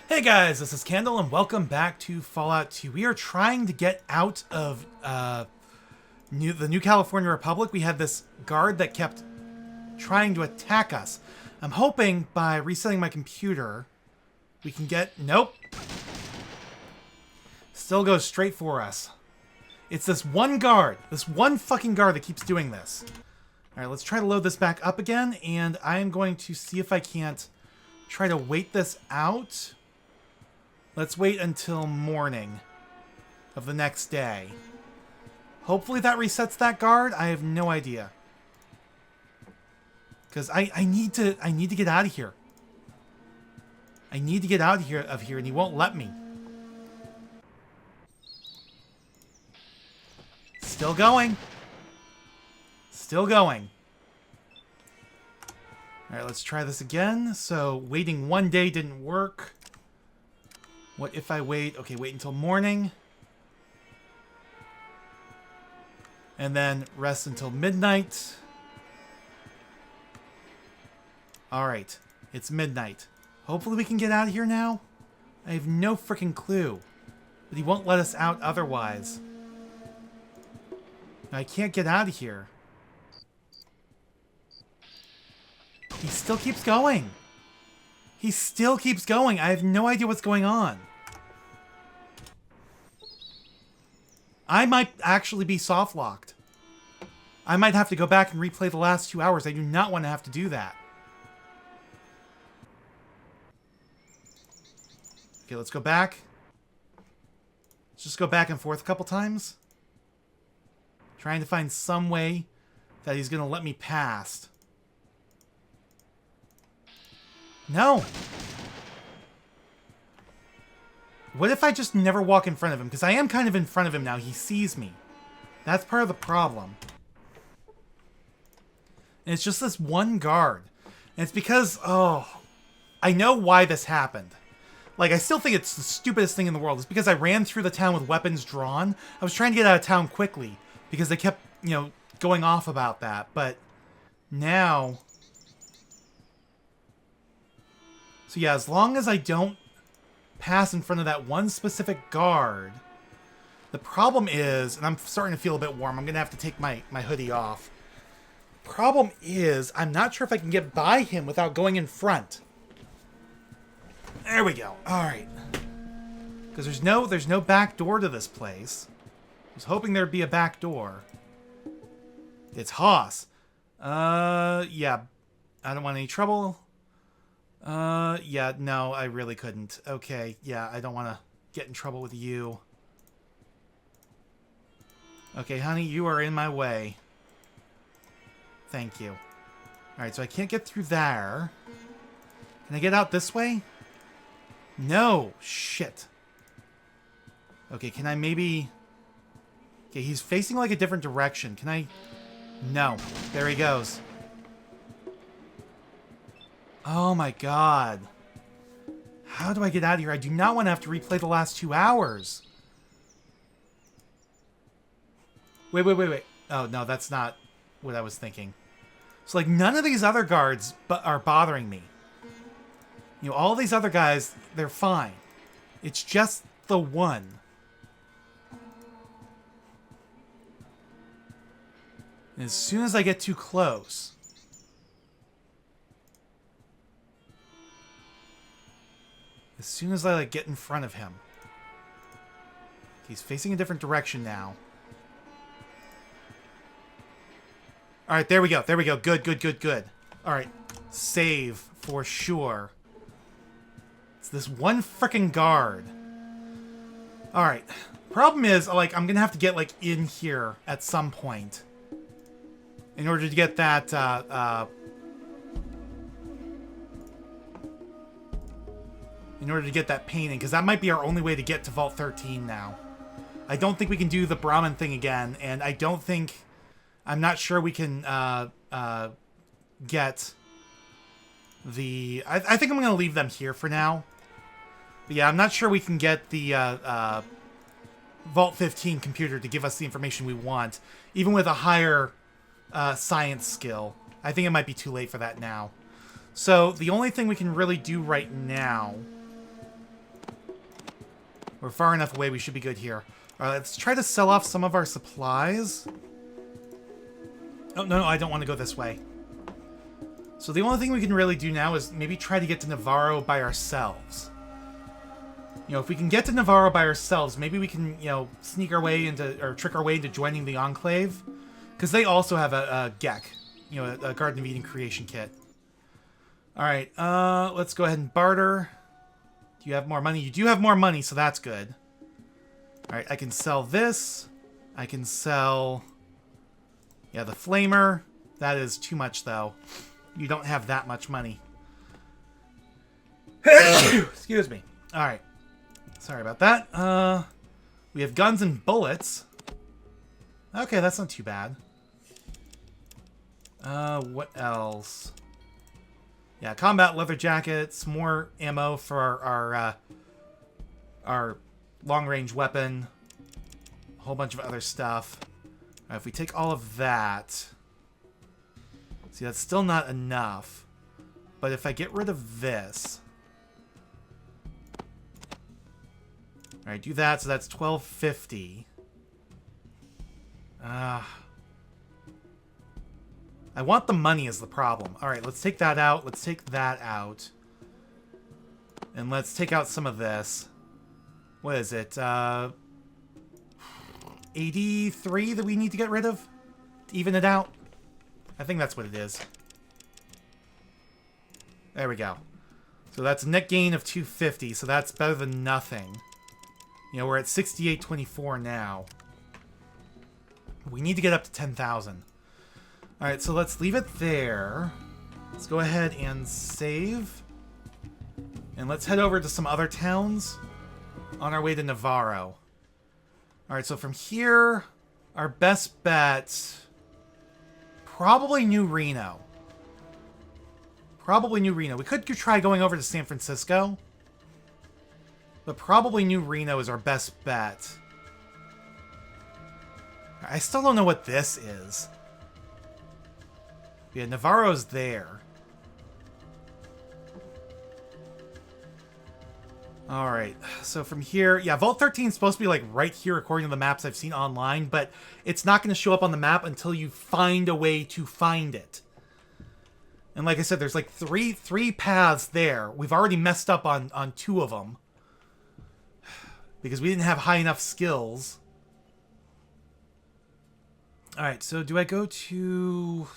Hey guys, this is Candle, and welcome back to Fallout 2. We are trying to get out of the New California Republic. We had this guard that kept trying to attack us. I'm hoping by resetting my computer, we can get... Nope. Still goes straight for us. It's this one guard, this one fucking guard that keeps doing this. Alright, let's try to load this back up again, and I am going to see if I can't try to wait this out. Let's wait until morning of the next day. Hopefully that resets that guard. I have no idea. Because I need to get out of here. I need to get out of here, and he won't let me. Still going. Still going. Alright, let's try this again. So, waiting one day didn't work. What if I wait? Okay, wait until morning. And then rest until midnight. Alright, it's midnight. Hopefully we can get out of here now. I have no freaking clue. But he won't let us out otherwise. I can't get out of here. He still keeps going. He still keeps going. I have no idea what's going on. I might actually be soft-locked. I might have to go back and replay the last 2 hours. I do not want to have to do that. Okay, let's go back. Let's just go back and forth a couple times. Trying to find some way that he's going to let me past. No! What if I just never walk in front of him? Because I am kind of in front of him now. He sees me. That's part of the problem. And it's just this one guard. And it's because, oh, I know why this happened. Like, I still think it's the stupidest thing in the world. It's because I ran through the town with weapons drawn. I was trying to get out of town quickly. Because they kept, going off about that. But now... So yeah, as long as I don't pass in front of that one specific guard, the problem is, and I'm starting to feel a bit warm, I'm going to have to take my hoodie off. Problem is, I'm not sure if I can get by him without going in front. There we go. Alright. Because there's no back door to this place. I was hoping there'd be a back door. It's Haas. Yeah. I don't want any trouble. Yeah, no, I really couldn't. Okay, yeah, I don't want to get in trouble with you. Okay, honey, you are in my way. Thank you. Alright, so I can't get through there. Can I get out this way? No! Shit. Okay, can I maybe... Okay, he's facing like a different direction. Can I... No. There he goes. Oh my god. How do I get out of here? I do not want to have to replay the last 2 hours. Wait. Oh, no, that's not what I was thinking. So, like, none of these other guards are bothering me. All these other guys, they're fine. It's just the one. And as soon as I get too close... As soon as I, get in front of him. He's facing a different direction now. Alright, there we go. There we go. Good. Alright. Save, for sure. It's this one frickin' guard. Alright. Problem is, I'm gonna have to get, in here at some point. In order to get that, in order to get that painting, because that might be our only way to get to Vault 13 now. I don't think we can do the Brahmin thing again, and I don't think... I'm not sure we can get the... I think I'm going to leave them here for now. But yeah, I'm not sure we can get the Vault 15 computer to give us the information we want, even with a higher science skill. I think it might be too late for that now. So the only thing we can really do right now We're far enough away, we should be good here. Alright, let's try to sell off some of our supplies. Oh, no, I don't want to go this way. So the only thing we can really do now is maybe try to get to Navarro by ourselves. You know, if we can get to Navarro by ourselves, maybe we can, you know, sneak our way into, or trick our way into joining the Enclave. Because they also have a GEC, you know, a Garden of Eden creation kit. Alright, let's go ahead and barter. Do you have more money? You do have more money, so that's good. Alright, I can sell this. I can sell... yeah, the Flamer. That is too much, though. You don't have that much money. Excuse me. Alright. Sorry about that. We have guns and bullets. Okay, that's not too bad. What else? Yeah, combat leather jackets, more ammo for our long-range weapon, a whole bunch of other stuff. If we take all of that... see, that's still not enough. But if I get rid of this... alright, do that, so that's $12.50. I want the money is the problem. Alright, let's take that out. Let's take that out. And let's take out some of this. What is it? 83 that we need to get rid of? To even it out? I think that's what it is. There we go. So that's a net gain of 250, so that's better than nothing. You know, we're at 68.24 now. We need to get up to 10,000. Alright, so let's leave it there. Let's go ahead and save. And let's head over to some other towns on our way to Navarro. Alright, so from here, our best bet... probably New Reno. Probably New Reno. We could try going over to San Francisco. But probably New Reno is our best bet. I still don't know what this is. Yeah, Navarro's there. Alright, so from here... yeah, Vault 13 is supposed to be, like, right here according to the maps I've seen online, but it's not going to show up on the map until you find a way to find it. And like I said, there's, like, three paths there. We've already messed up on two of them. Because we didn't have high enough skills. Alright, so do I go to...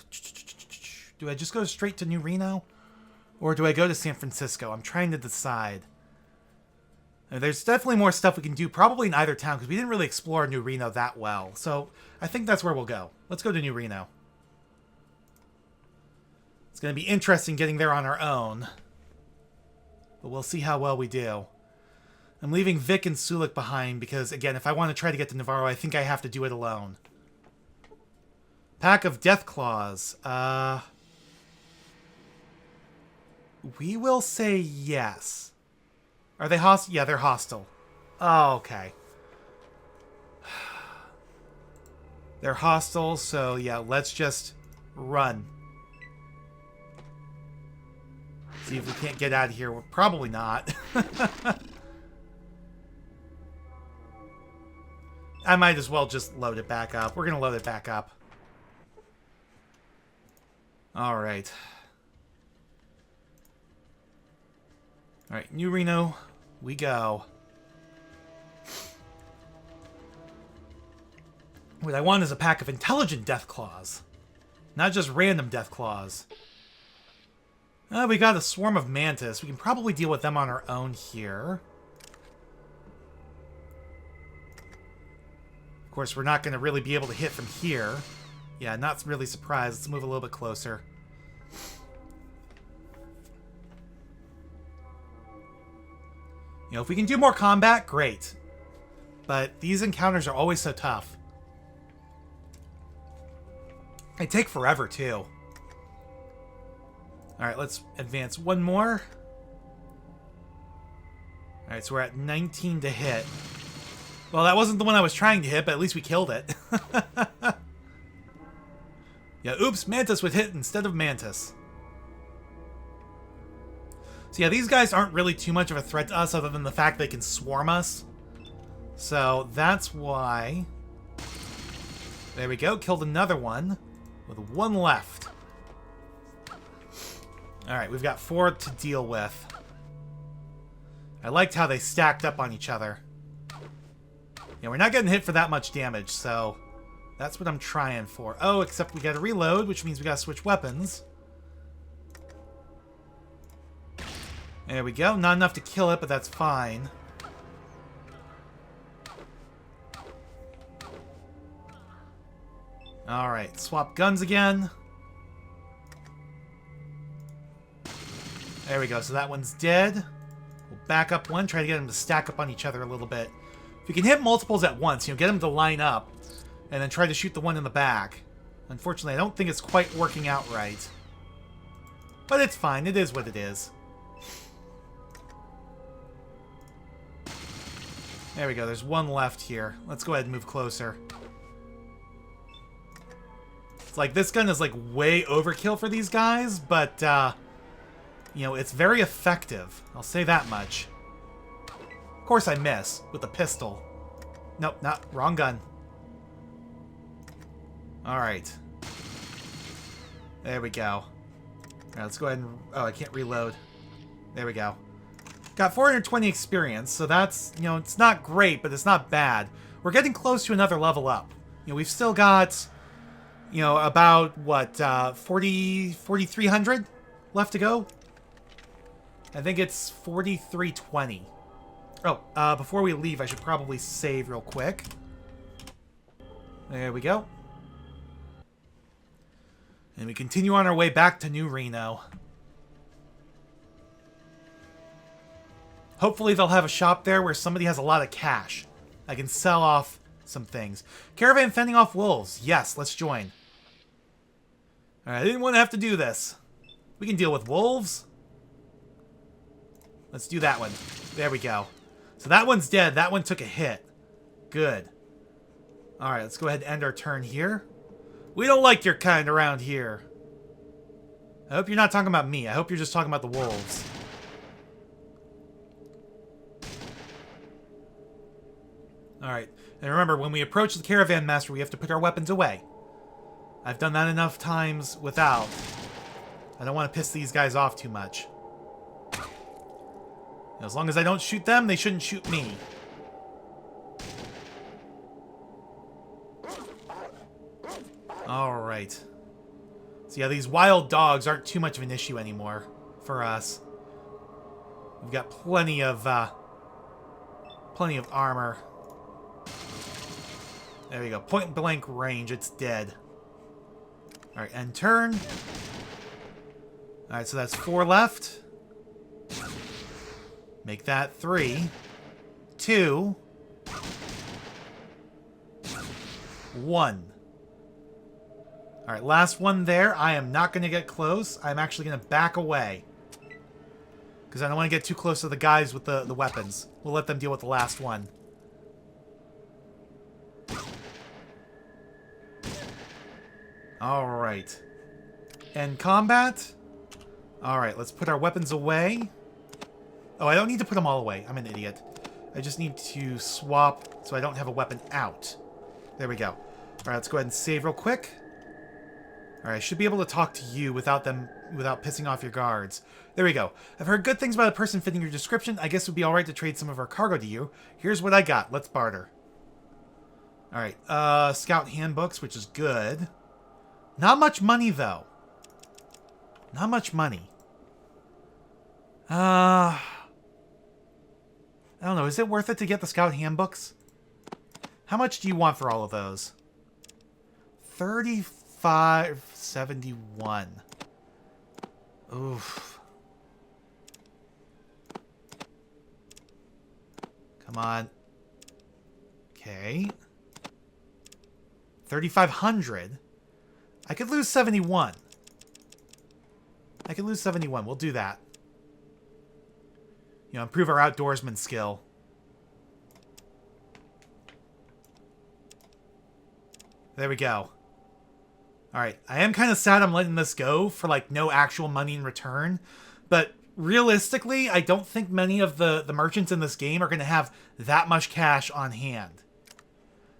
do I just go straight to New Reno? Or do I go to San Francisco? I'm trying to decide. There's definitely more stuff we can do, probably in either town, because we didn't really explore New Reno that well. So I think that's where we'll go. Let's go to New Reno. It's going to be interesting getting there on our own. But we'll see how well we do. I'm leaving Vic and Sulik behind because, again, if I want to try to get to Navarro, I think I have to do it alone. Pack of Death Claws. We will say yes. Are they hostile? Yeah, they're hostile. Oh, okay. They're hostile, so yeah, let's just run. See if we can't get out of here. We're probably not. I might as well just load it back up. We're going to load it back up. Alright. Alright, New Reno, we go. What I want is a pack of intelligent Death Claws. Not just random Death Claws. We got a swarm of Mantis. We can probably deal with them on our own here. Of course, we're not going to really be able to hit from here. Yeah, not really surprised. Let's move a little bit closer. You know, if we can do more combat, great. But these encounters are always so tough. They take forever, too. Alright, let's advance one more. Alright, so we're at 19 to hit. Well, that wasn't the one I was trying to hit, but at least we killed it. Yeah, oops, Mantis would hit instead of Mantis. So yeah, these guys aren't really too much of a threat to us other than the fact they can swarm us. So that's why... There we go. Killed another one with one left. Alright, we've got 4 to deal with. I liked how they stacked up on each other. Yeah, we're not getting hit for that much damage, so that's what I'm trying for. Oh, except we gotta reload, which means we gotta switch weapons. There we go. Not enough to kill it, but that's fine. Alright, swap guns again. There we go, so that one's dead. We'll back up one, try to get them to stack up on each other a little bit. If you can hit multiples at once, get them to line up, and then try to shoot the one in the back. Unfortunately, I don't think it's quite working out right. But it's fine, it is what it is. There we go, there's one left here. Let's go ahead and move closer. It's like, this gun is like way overkill for these guys, but, it's very effective. I'll say that much. Of course I miss with the pistol. Nope, wrong gun. Alright. There we go. Alright, let's go ahead and... Oh, I can't reload. There we go. Got 420 experience, so that's, it's not great, but it's not bad. We're getting close to another level up. We've still got, about, what, 4,300 left to go? I think it's 4,320. Oh, before we leave, I should probably save real quick. There we go. And we continue on our way back to New Reno. Hopefully they'll have a shop there where somebody has a lot of cash. I can sell off some things. Caravan fending off wolves. Yes, let's join. Alright, I didn't want to have to do this. We can deal with wolves. Let's do that one. There we go. So that one's dead. That one took a hit. Good. Alright, let's go ahead and end our turn here. We don't like your kind around here. I hope you're not talking about me. I hope you're just talking about the wolves. Alright, and remember, when we approach the Caravan Master, we have to put our weapons away. I've done that enough times without. I don't want to piss these guys off too much. As long as I don't shoot them, they shouldn't shoot me. Alright. So yeah, these wild dogs aren't too much of an issue anymore for us. We've got plenty of armor. There we go. Point blank range. It's dead. Alright, end turn. Alright, so that's 4 left. Make that 3. 2. 1. Alright, last one there. I am not going to get close. I'm actually going to back away. Because I don't want to get too close to the guys with the weapons. We'll let them deal with the last one. Alright. End combat. Alright, let's put our weapons away. Oh, I don't need to put them all away. I'm an idiot. I just need to swap so I don't have a weapon out. There we go. Alright, let's go ahead and save real quick. Alright, I should be able to talk to you without pissing off your guards. There we go. I've heard good things about a person fitting your description. I guess it would be alright to trade some of our cargo to you. Here's what I got. Let's barter. Alright, scout handbooks, which is good. Not much money, though. Not much money. I don't know. Is it worth it to get the scout handbooks? How much do you want for all of those? 35.71. Oof. Come on. Okay. 3,500. I could lose 71. I could lose 71. We'll do that. Improve our outdoorsman skill. There we go. Alright, I am kind of sad I'm letting this go for, no actual money in return. But realistically, I don't think many of the merchants in this game are going to have that much cash on hand.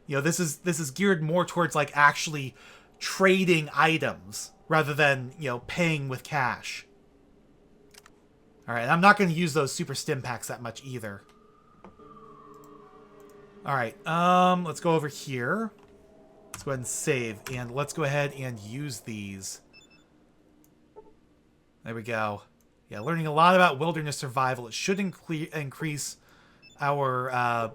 You know, this is geared more towards like actually trading items rather than, you know, paying with cash. All right, I'm not going to use those super stim packs that much either. All right, let's go over here. Let's go ahead and save, and let's go ahead and use these. There we go. Yeah, learning a lot about wilderness survival. It should increase our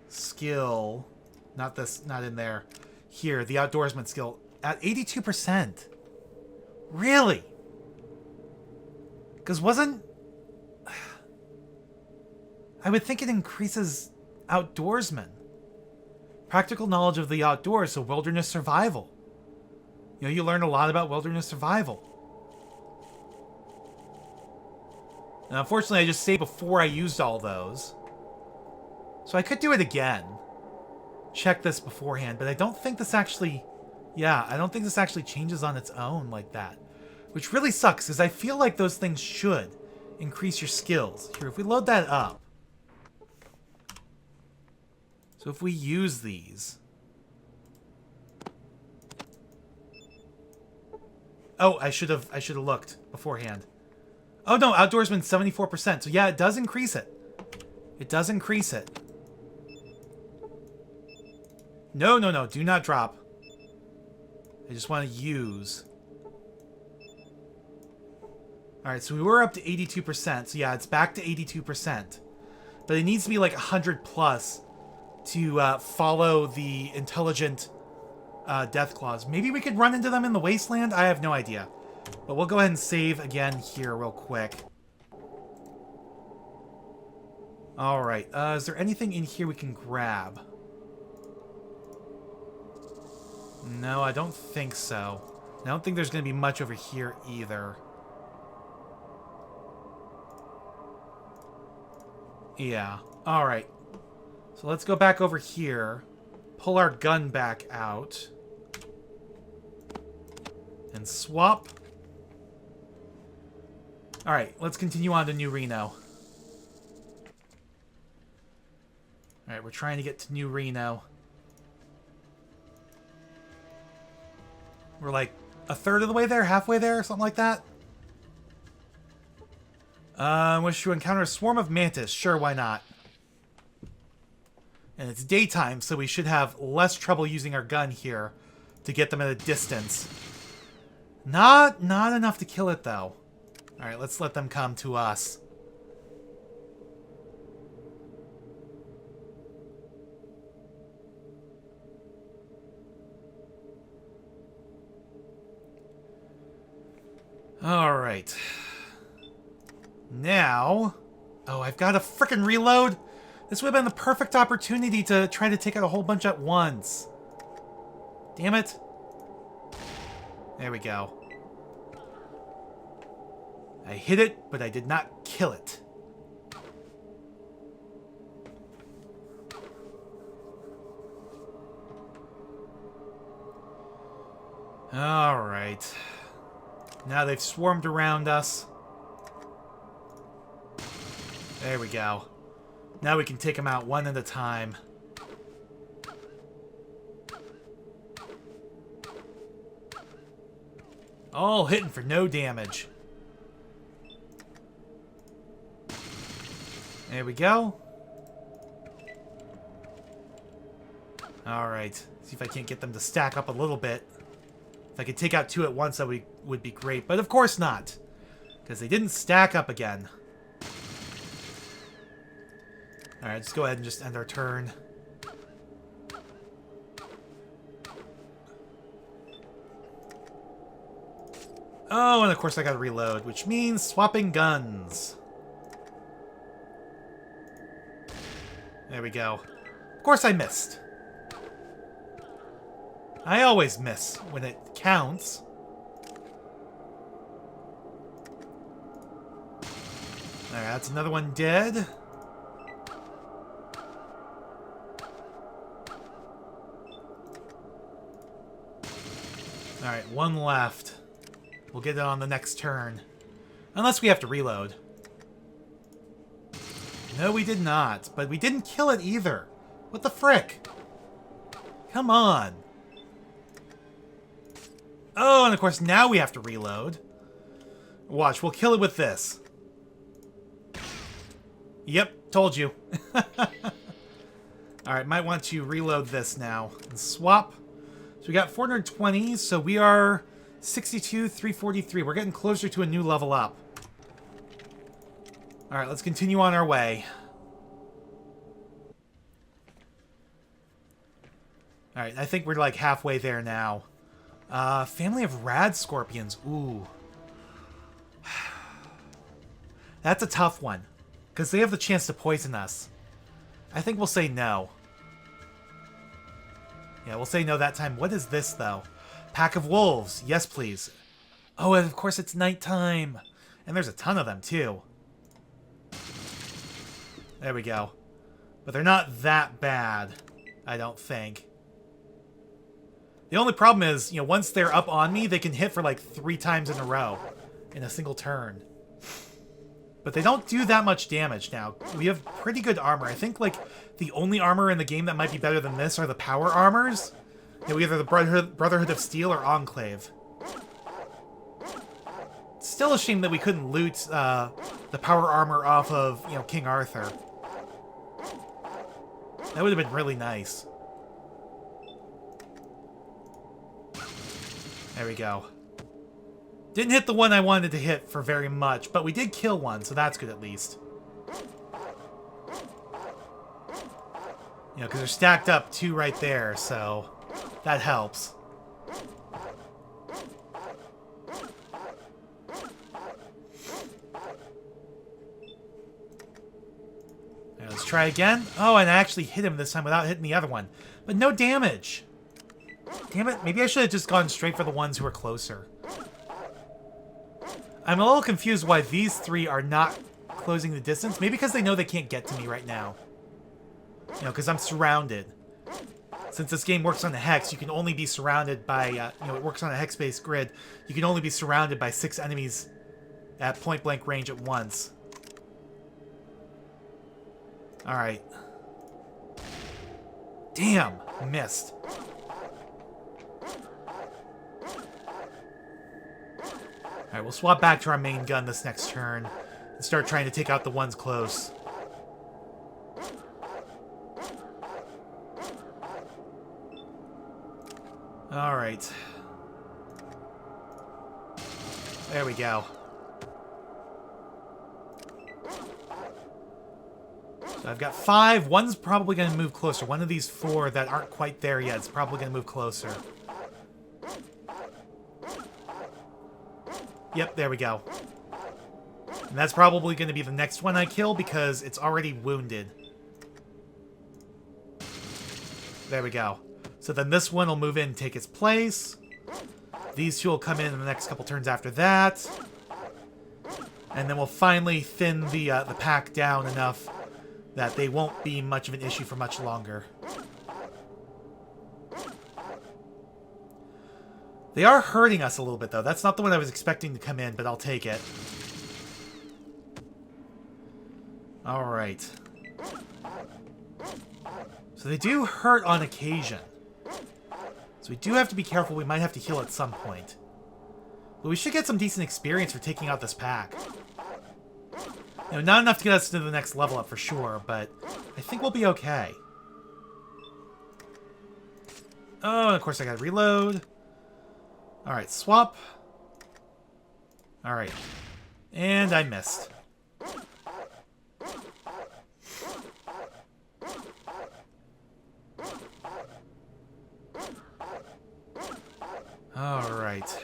skill. Not this, not in there. Here, the outdoorsman skill at 82%. Really? Because wasn't... I would think it increases outdoorsman. Practical knowledge of the outdoors, so wilderness survival. You know, you learn a lot about wilderness survival. Now, unfortunately, I just saved before I used all those. So I could do it again. Check this beforehand, but I don't think this actually... Yeah, I don't think this actually changes on its own like that. Which really sucks, because I feel like those things should increase your skills. Here, if we load that up. So if we use these... Oh, I should have looked beforehand. Oh no, outdoorsman 74%. So yeah, it does increase it. It does increase it. No, no, no, do not drop. I just want to use. Alright, so we were up to 82%. So yeah, it's back to 82%. But it needs to be like 100 plus to follow the intelligent death claws. Maybe we could run into them in the wasteland? I have no idea. But we'll go ahead and save again here real quick. Alright, is there anything in here we can grab? No, I don't think so. I don't think there's going to be much over here either. Yeah, alright. So let's go back over here. Pull our gun back out. And swap. Alright, let's continue on to New Reno. Alright, we're trying to get to New Reno. We're like a third of the way there, halfway there, something like that. Wish to encounter a swarm of mantis. Sure, why not? And it's daytime, so we should have less trouble using our gun here to get them at a distance. Not enough to kill it, though. Alright, let's let them come to us. Alright. Now... Oh, I've got to frickin' reload? This would have been the perfect opportunity to try to take out a whole bunch at once. Damn it. There we go. I hit it, but I did not kill it. Alright. Now they've swarmed around us. There we go. Now we can take them out one at a time. All hitting for no damage. There we go. Alright. See if I can't get them to stack up a little bit. If I could take out two at once, that would be great. But of course not. Because they didn't stack up again. Alright, let's go ahead and just end our turn. Oh, and of course I gotta reload, which means swapping guns. There we go. Of course I missed. I always miss when it counts. Alright, that's another one dead. Alright, one left. We'll get it on the next turn. Unless we have to reload. No, we did not. But we didn't kill it either. What the frick? Come on. Oh, and of course now we have to reload. Watch, we'll kill it with this. Yep, told you. Alright, might want to reload this now. And swap. So we got 420, so we are 62, 343. We're getting closer to a new level up. Alright, let's continue on our way. Alright, I think we're like halfway there now. Family of rad scorpions. Ooh. That's a tough one. Because they have the chance to poison us. I think we'll say no. Yeah, we'll say no that time. What is this, though? Pack of wolves. Yes, please. Oh, and of course it's nighttime. And there's a ton of them, too. There we go. But they're not that bad, I don't think. The only problem is, you know, once they're up on me, they can hit for like 3 times in a row in a single turn. But they don't do that much damage now. We have pretty good armor. I think, like, the only armor in the game that might be better than this are the power armors. You know, either the Brotherhood of Steel or Enclave. It's still a shame that we couldn't loot the power armor off of, you know, King Arthur. That would have been really nice. There we go. Didn't hit the one I wanted to hit for very much, but we did kill one, so that's good at least. You know, because they're stacked up 2 right there, so that helps. Right, let's try again. Oh, and I actually hit him this time without hitting the other one. But no damage. Damn it, maybe I should have just gone straight for the ones who are closer. I'm a little confused why these 3 are not closing the distance. Maybe because they know they can't get to me right now. You know, because I'm surrounded. Since this game works on a hex, you can only be surrounded by, you know, it works on a hex-based grid. You can only be surrounded by 6 enemies at point-blank range at once. Alright. Damn, missed. Alright, we'll swap back to our main gun this next turn and start trying to take out the ones close. Alright. There we go. So I've got 5. One's probably going to move closer. One of these 4 that aren't quite there yet is probably going to move closer. Yep, there we go. And that's probably going to be the next one I kill because it's already wounded. There we go. So then this one will move in and take its place. These 2 will come in the next couple turns after that. And then we'll finally thin the pack down enough that they won't be much of an issue for much longer. They are hurting us a little bit, though. That's not the one I was expecting to come in, but I'll take it. Alright. So they do hurt on occasion. So we do have to be careful. We might have to heal at some point. But we should get some decent experience for taking out this pack. You know, not enough to get us to the next level up for sure, but I think we'll be okay. Oh, and of course I gotta reload. Alright, swap. Alright. And I missed. Alright.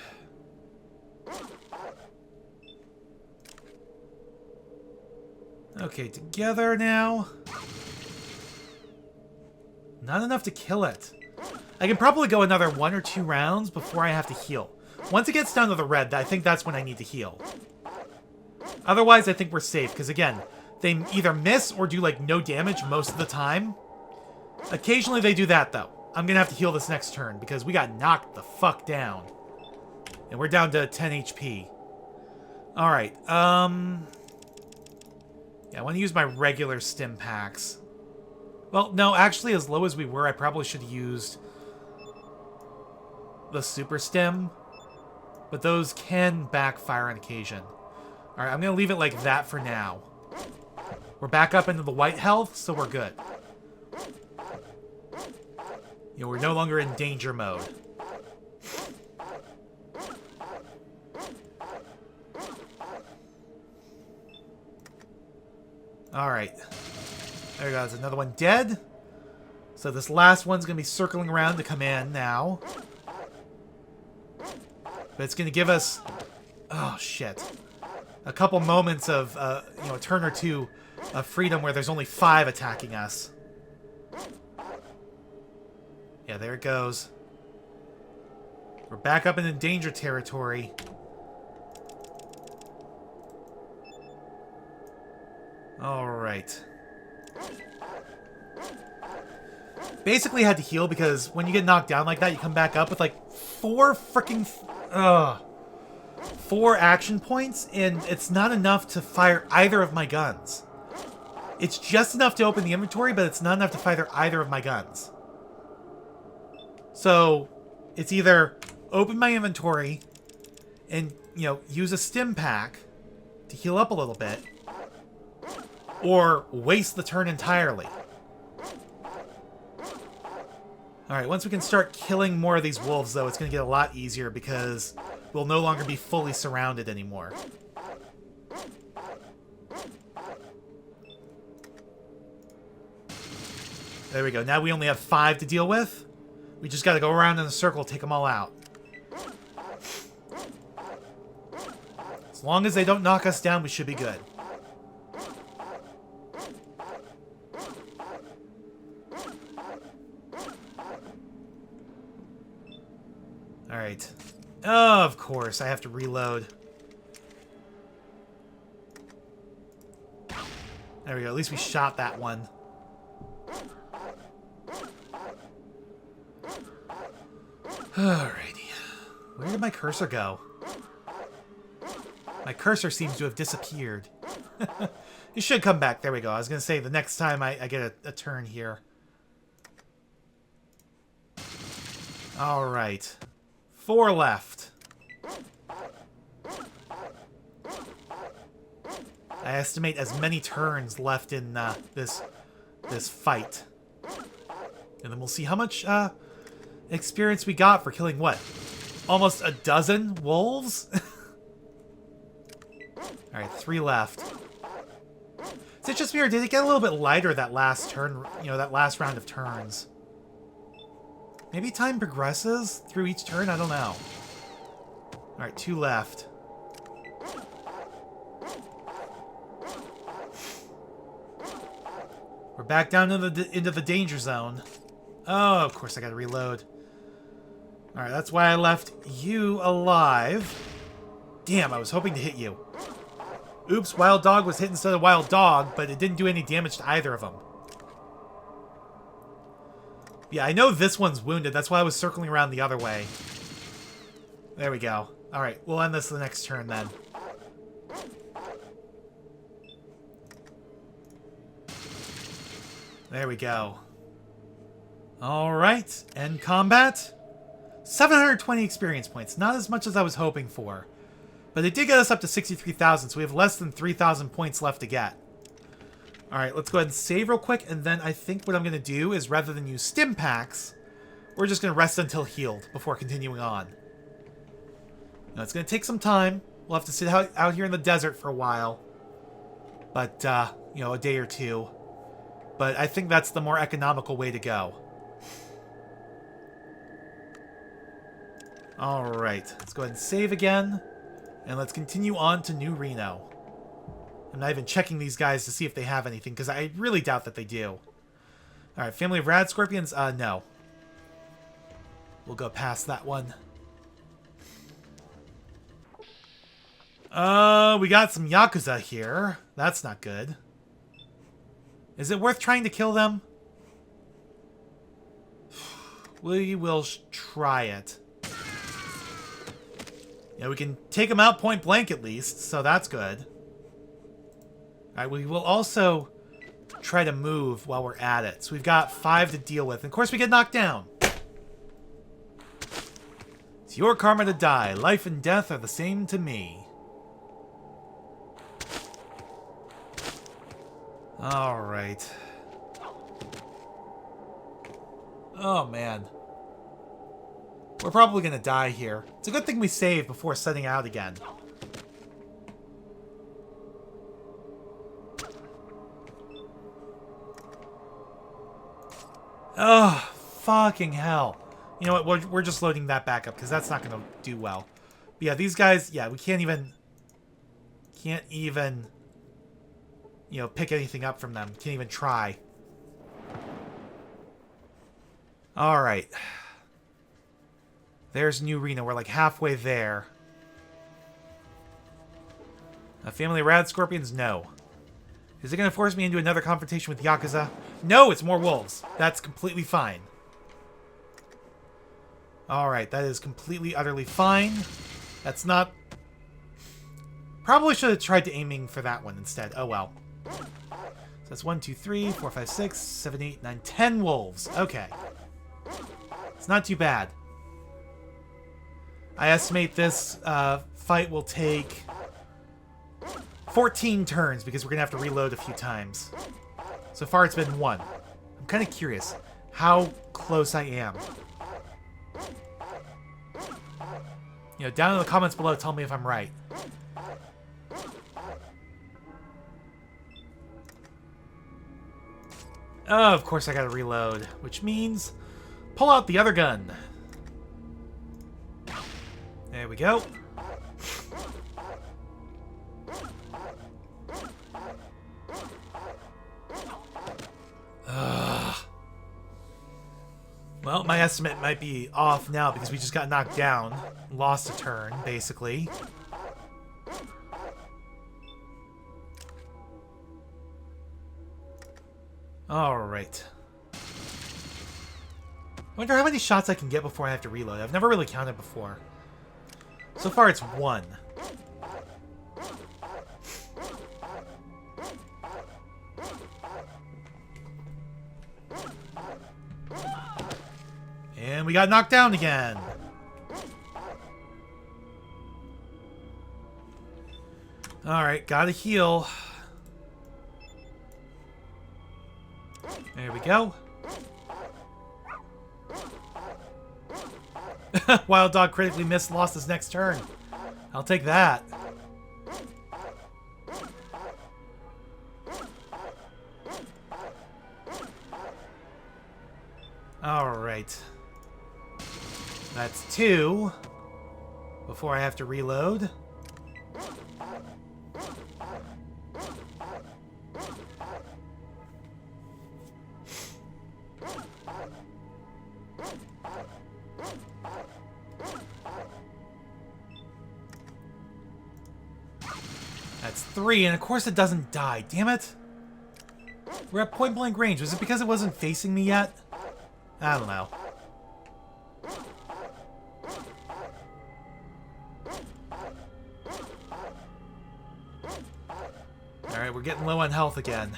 Okay, together now. Not enough to kill it. I can probably go another 1 or 2 rounds before I have to heal. Once it gets down to the red, I think that's when I need to heal. Otherwise, I think we're safe, because again, they either miss or do like no damage most of the time. Occasionally they do that, though. I'm going to have to heal this next turn, because we got knocked the fuck down. And we're down to 10 HP. Alright, yeah, I want to use my regular stim packs. Well, no, actually, as low as we were, I probably should have used the super stim. But those can backfire on occasion. Alright, I'm going to leave it like that for now. We're back up into the white health, so we're good. You know, we're no longer in danger mode. Alright. There we go. There's another one dead. So this last one's going to be circling around to come in now. But it's going to give us... Oh, shit. A couple moments of, you know, a turn or two of freedom where there's only 5 attacking us. Yeah, there it goes. We're back up into danger territory. Alright. Basically had to heal because when you get knocked down like that, you come back up with like 4 freaking... 4 action points, and it's not enough to fire either of my guns. It's just enough to open the inventory, but it's not enough to fire either of my guns. So, it's either open my inventory and, you know, use a stim pack to heal up a little bit, or waste the turn entirely. Alright, once we can start killing more of these wolves, though, it's going to get a lot easier because we'll no longer be fully surrounded anymore. There we go. Now we only have 5 to deal with. We just got to go around in a circle, take them all out. As long as they don't knock us down, we should be good. Alright. Oh, of course, I have to reload. There we go, at least we shot that one. Alrighty. Where did my cursor go? My cursor seems to have disappeared. It should come back. There we go. I was going to say the next time I get a turn here. Alright. 4 left. I estimate as many turns left in this fight. And then we'll see how much experience we got for killing, what? Almost a dozen wolves? Alright, 3 left. Is it just me, or did it get a little bit lighter that last turn, you know, that last round of turns? Maybe time progresses through each turn? I don't know. Alright, 2 left. We're back down into the danger zone. Oh, of course I gotta reload. Alright, that's why I left you alive. Damn, I was hoping to hit you. Oops, Wild Dog was hit instead of Wild Dog, but it didn't do any damage to either of them. Yeah, I know this one's wounded. That's why I was circling around the other way. There we go. Alright, we'll end this the next turn then. There we go. Alright, end combat. 720 experience points. Not as much as I was hoping for. But it did get us up to 63,000, so we have less than 3,000 points left to get. Alright, let's go ahead and save real quick, and then I think what I'm going to do is, rather than use stim packs, we're just going to rest until healed before continuing on. Now, it's going to take some time. We'll have to sit out here in the desert for a while. But, you know, a day or two. But I think that's the more economical way to go. Alright, let's go ahead and save again. And let's continue on to New Reno. I'm not even checking these guys to see if they have anything, because I really doubt that they do. Alright, family of rad scorpions? No. We'll go past that one. We got some Yakuza here. That's not good. Is it worth trying to kill them? We will try it. Yeah, we can take them out point blank at least, so that's good. Alright, we will also try to move while we're at it. So we've got 5 to deal with. And of course we get knocked down. It's your karma to die. Life and death are the same to me. Alright. Oh, man. We're probably going to die here. It's a good thing we saved before setting out again. Oh, fucking hell. You know what? We're just loading that back up because that's not going to do well. But yeah, these guys, yeah, we can't even, you know, pick anything up from them. Can't even try. All right. There's New Reno. We're like halfway there. A family of rad scorpions? No. Is it going to force me into another confrontation with Yakuza? No, it's more wolves. That's completely fine. Alright, that is completely, utterly fine. That's not... Probably should have tried to aiming for that one instead. Oh well. So that's 1, 2, 3, 4, 5, 6, 7, 8, 9, 10 wolves. Okay. It's not too bad. I estimate this fight will take 14 turns because we're going to have to reload a few times. So far it's been 1. I'm kind of curious how close I am. You know, down in the comments below, tell me if I'm right. Oh, of course I gotta reload, which means pull out the other gun. There we go. Well, my estimate might be off now because we just got knocked down. Lost a turn, basically. Alright. I wonder how many shots I can get before I have to reload. I've never really counted before. So far it's 1. And we got knocked down again. Alright, gotta heal. There we go. Wild Dog critically missed, lost his next turn. I'll take that. Alright. That's 2. Before I have to reload. That's 3, and of course it doesn't die. Damn it. We're at point blank range. Was it because it wasn't facing me yet? I don't know. Alright, we're getting low on health again.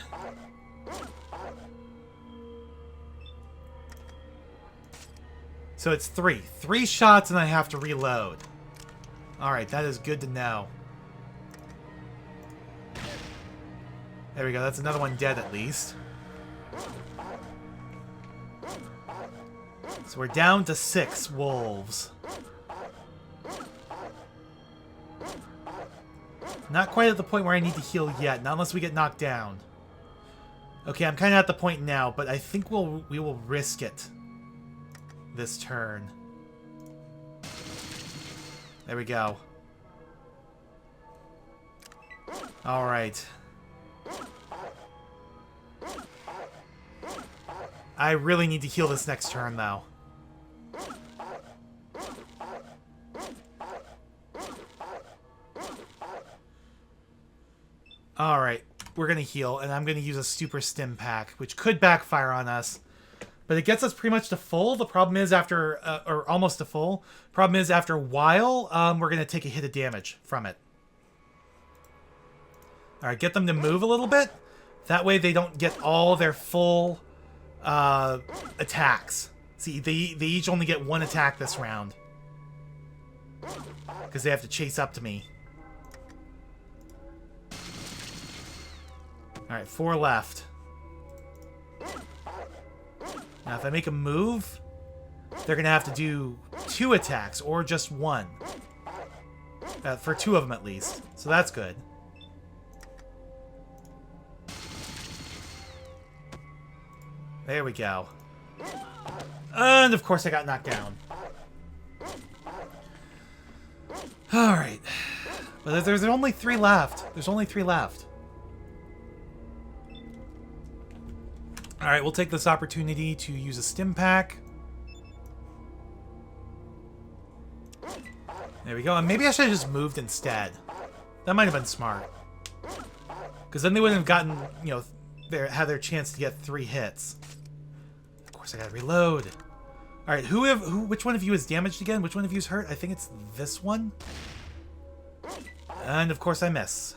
So it's 3. 3 shots and I have to reload. Alright, that is good to know. There we go, that's another one dead at least. So we're down to 6 wolves. Not quite at the point where I need to heal yet, not unless we get knocked down. Okay, I'm kind of at the point now, but I think we will risk it this turn. There we go. Alright. I really need to heal this next turn, though. Alright, we're gonna heal, and I'm gonna use a super stim pack, which could backfire on us. But it gets us pretty much to full. The problem is after, or almost to full. Problem is after a while, we're going to take a hit of damage from it. All right, get them to move a little bit. That way they don't get all their full attacks. See, they each only get one attack this round. Because they have to chase up to me. Alright, 4 left. Now, if I make a move, they're going to have to do 2 attacks, or just 1. For 2 of them, at least. So that's good. There we go. And, of course, I got knocked down. Alright. But there's only 3 left. There's only 3 left. Alright, we'll take this opportunity to use a stim pack. There we go. And maybe I should have just moved instead. That might have been smart. Because then they wouldn't have gotten, you know, had their chance to get 3 hits. Of course, I gotta reload. Alright, which one of you is damaged again? Which one of you is hurt? I think it's this one. And of course I miss.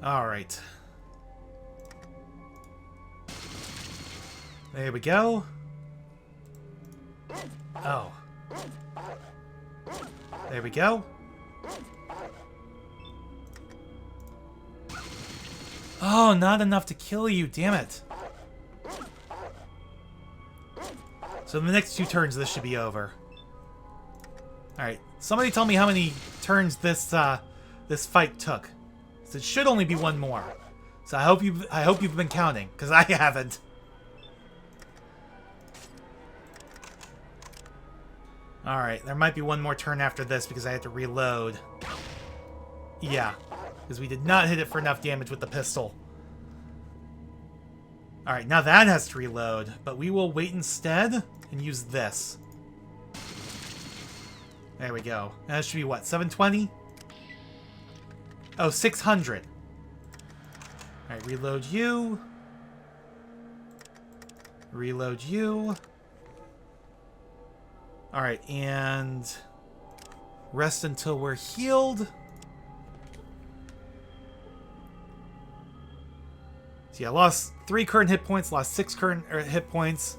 Alright. There we go. Oh. There we go. Oh, not enough to kill you, damn it. So in the next 2 turns, this should be over. Alright, somebody tell me how many turns this this fight took. So it should only be 1 more. So I hope you've been counting, because I haven't. Alright, there might be 1 more turn after this because I had to reload. Yeah, because we did not hit it for enough damage with the pistol. Alright, now that has to reload, but we will wait instead and use this. There we go. That should be what, 720? Oh, 600. Alright, reload you. Reload you. Alright, and rest until we're healed. So yeah, lost 3 current hit points, lost 6 current hit points.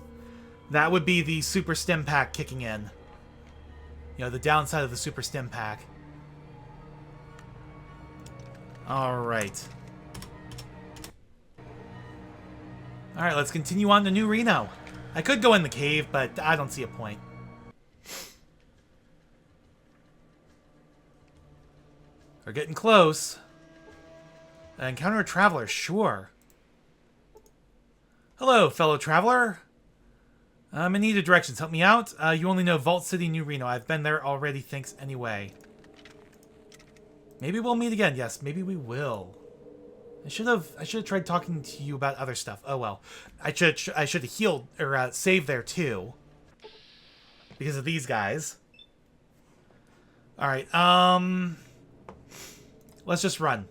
That would be the super stim pack kicking in. You know, the downside of the super stim pack. Alright. Alright, let's continue on to New Reno. I could go in the cave, but I don't see a point. We're getting close. Encounter a traveler, sure. Hello, fellow traveler. I'm in need of directions. Help me out. You only know Vault City, New Reno. I've been there already, thanks anyway. Maybe we'll meet again. Yes, maybe we will. I should have tried talking to you about other stuff. Oh well. I should have healed or saved there too. Because of these guys. Alright, let's just run.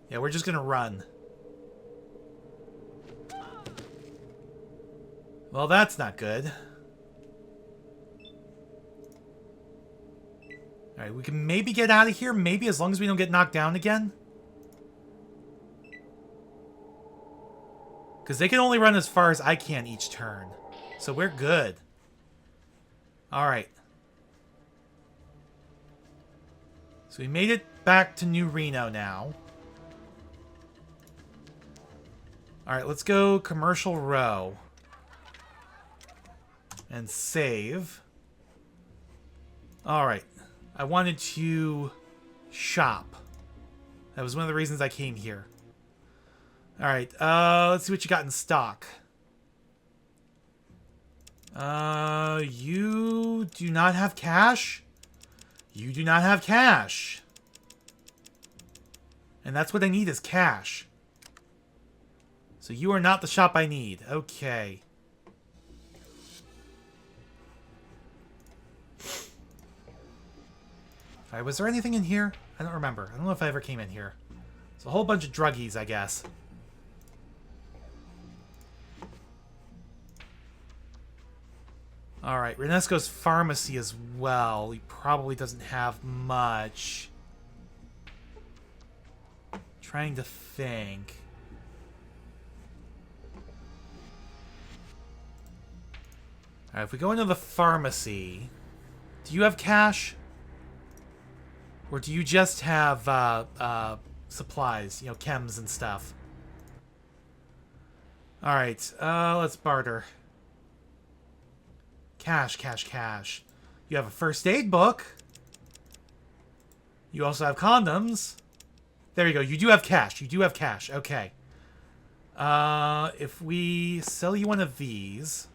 Yeah, we're just gonna run. Well, that's not good. Alright, we can maybe get out of here. Maybe, as long as we don't get knocked down again. Because they can only run as far as I can each turn. So we're good. Alright. So we made it back to New Reno now. Alright, let's go Commercial Row. And save. Alright. I wanted to shop. That was one of the reasons I came here. Alright, let's see what you got in stock. You do not have cash? You do not have cash. And that's what I need is cash. So you are not the shop I need. Okay. Alright, was there anything in here? I don't remember. I don't know if I ever came in here. It's a whole bunch of druggies, I guess. Alright, Renesco's pharmacy as well. He probably doesn't have much. Trying to think. Alright, if we go into the pharmacy, do you have cash? Or do you just have supplies, you know, chems and stuff? Alright, let's barter. Cash, cash, cash. You have a first aid book. You also have condoms. There you go. You do have cash. You do have cash. Okay. If we sell you one of these,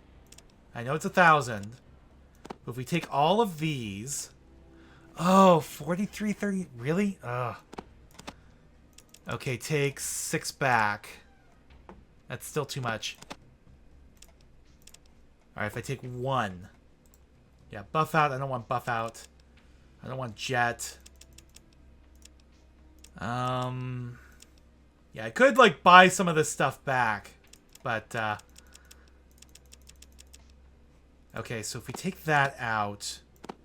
I know it's 1,000. But if we take all of these, oh, 43.30. Really? Ugh. Okay, take 6 back. That's still too much. Alright, if I take 1. Yeah, buff out. I don't want buff out. I don't want jet. Yeah, I could, like, buy some of this stuff back. But, okay, so if we take that out,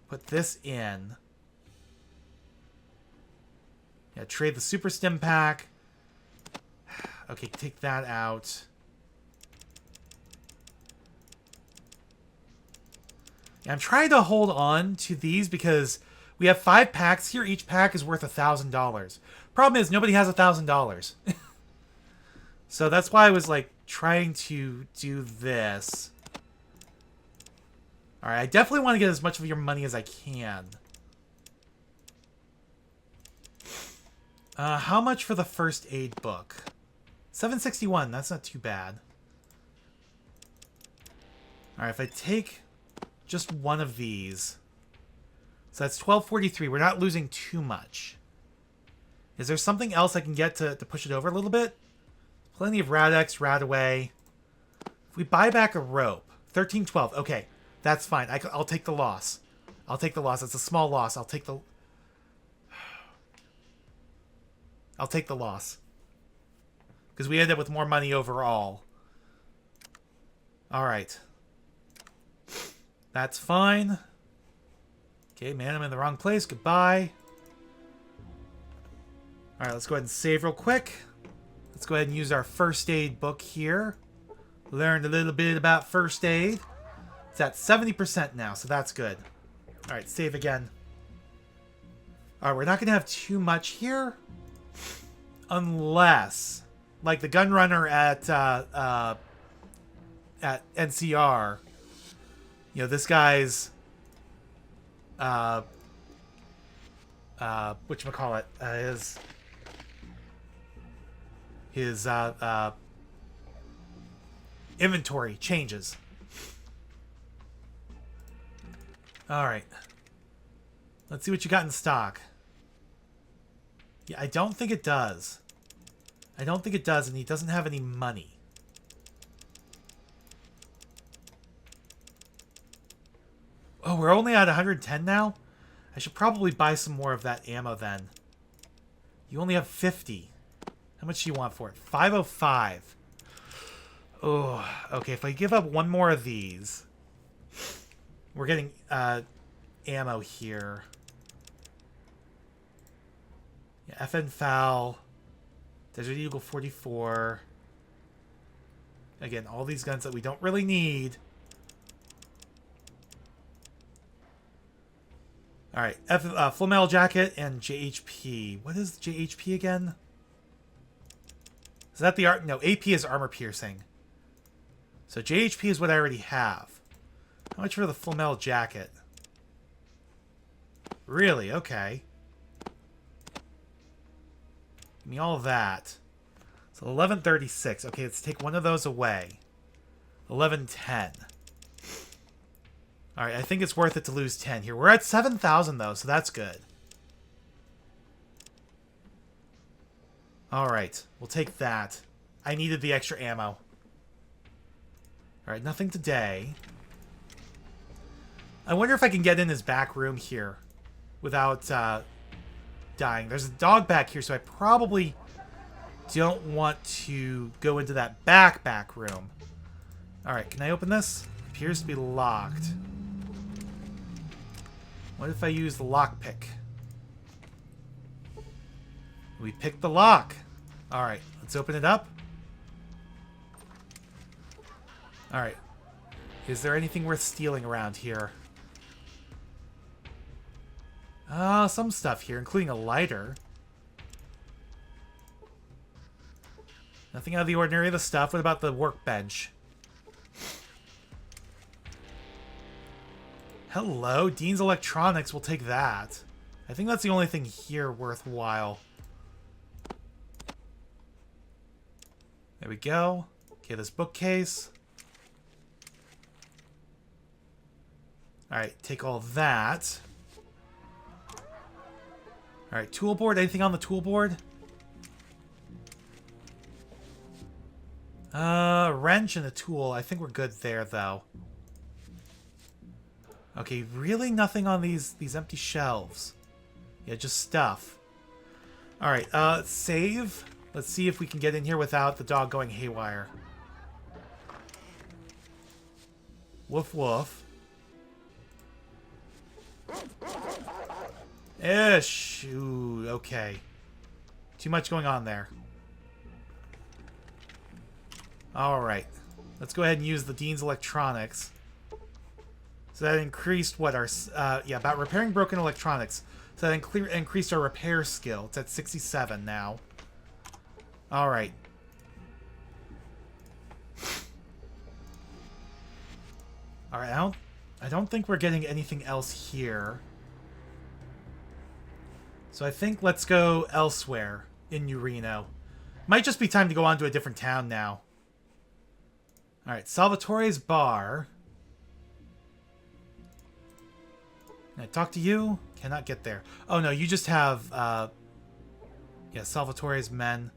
put this in. Yeah, trade the Super Stim Pack. Okay, take that out. Yeah, I'm trying to hold on to these because we have 5 packs here. Each pack is worth $1,000. Problem is, nobody has $1,000. So that's why I was, like, trying to do this. Alright, I definitely want to get as much of your money as I can. How much for the first aid book? $761. That's not too bad. Alright, if I take just one of these. So that's $12.43. We're not losing too much. Is there something else I can get to push it over a little bit? Plenty of Radex, Radaway. If we buy back a rope. $13.12. Okay, that's fine. I'll take the loss. I'll take the loss. It's a small loss. I'll take the loss. Because we end up with more money overall. Alright. That's fine. Okay, man, I'm in the wrong place. Goodbye. Alright, let's go ahead and save real quick. Let's go ahead and use our first aid book here. Learned a little bit about first aid. It's at 70% now, so that's good. Alright, save again. Alright, we're not going to have too much here. Unless, like the gun runner at NCR, you know, this guy's whatchamacallit, his inventory changes. Alright. Let's see what you got in stock. Yeah, I don't think it does. I don't think it does, and he doesn't have any money. Oh, we're only at 110 now? I should probably buy some more of that ammo then. You only have 50. How much do you want for it? 505. Oh, okay. If I give up one more of these, we're getting ammo here. Yeah, FN Foul, Desert Eagle 44. Again, all these guns that we don't really need. Alright, Flannel Jacket and JHP. What is JHP again? Is that the art? No, AP is Armor Piercing. So JHP is what I already have. How much for the Flannel Jacket? Really? Okay. Give me all of that. So 1136. Okay, let's take one of those away. 1110. Alright, I think it's worth it to lose 10 here. We're at 7,000 though, so that's good. Alright, we'll take that. I needed the extra ammo. Alright, nothing today. I wonder if I can get in his back room here. without dying. There's a dog back here, so I probably don't want to go into that back room. Alright, can I open this? Appears to be locked. What if I use the lockpick? We picked the lock. Alright, let's open it up. Alright. Is there anything worth stealing around here? Some stuff here, including a lighter. Nothing out of the ordinary of the stuff. What about the workbench? Hello, Dean's Electronics. We'll take that. I think that's the only thing here worthwhile. There we go. Okay, this bookcase. Alright, take all that. Alright, tool board. Anything on the tool board? Wrench and a tool. I think we're good there, though. Okay, really nothing on these empty shelves. Yeah, just stuff. Alright, save. Let's see if we can get in here without the dog going haywire. Woof woof. Ish. Ooh, okay. Too much going on there. Alright. Let's go ahead and use the Dean's Electronics. So that increased what our... yeah, about repairing broken electronics. So that increased our repair skill. It's at 67 now. Alright. Alright, I don't think we're getting anything else here. So I think let's go elsewhere in New Reno. Might just be time to go on to a different town now. Alright, Salvatore's bar. Can I talk to you? Cannot get there. Oh no, you just have, yeah, Salvatore's men.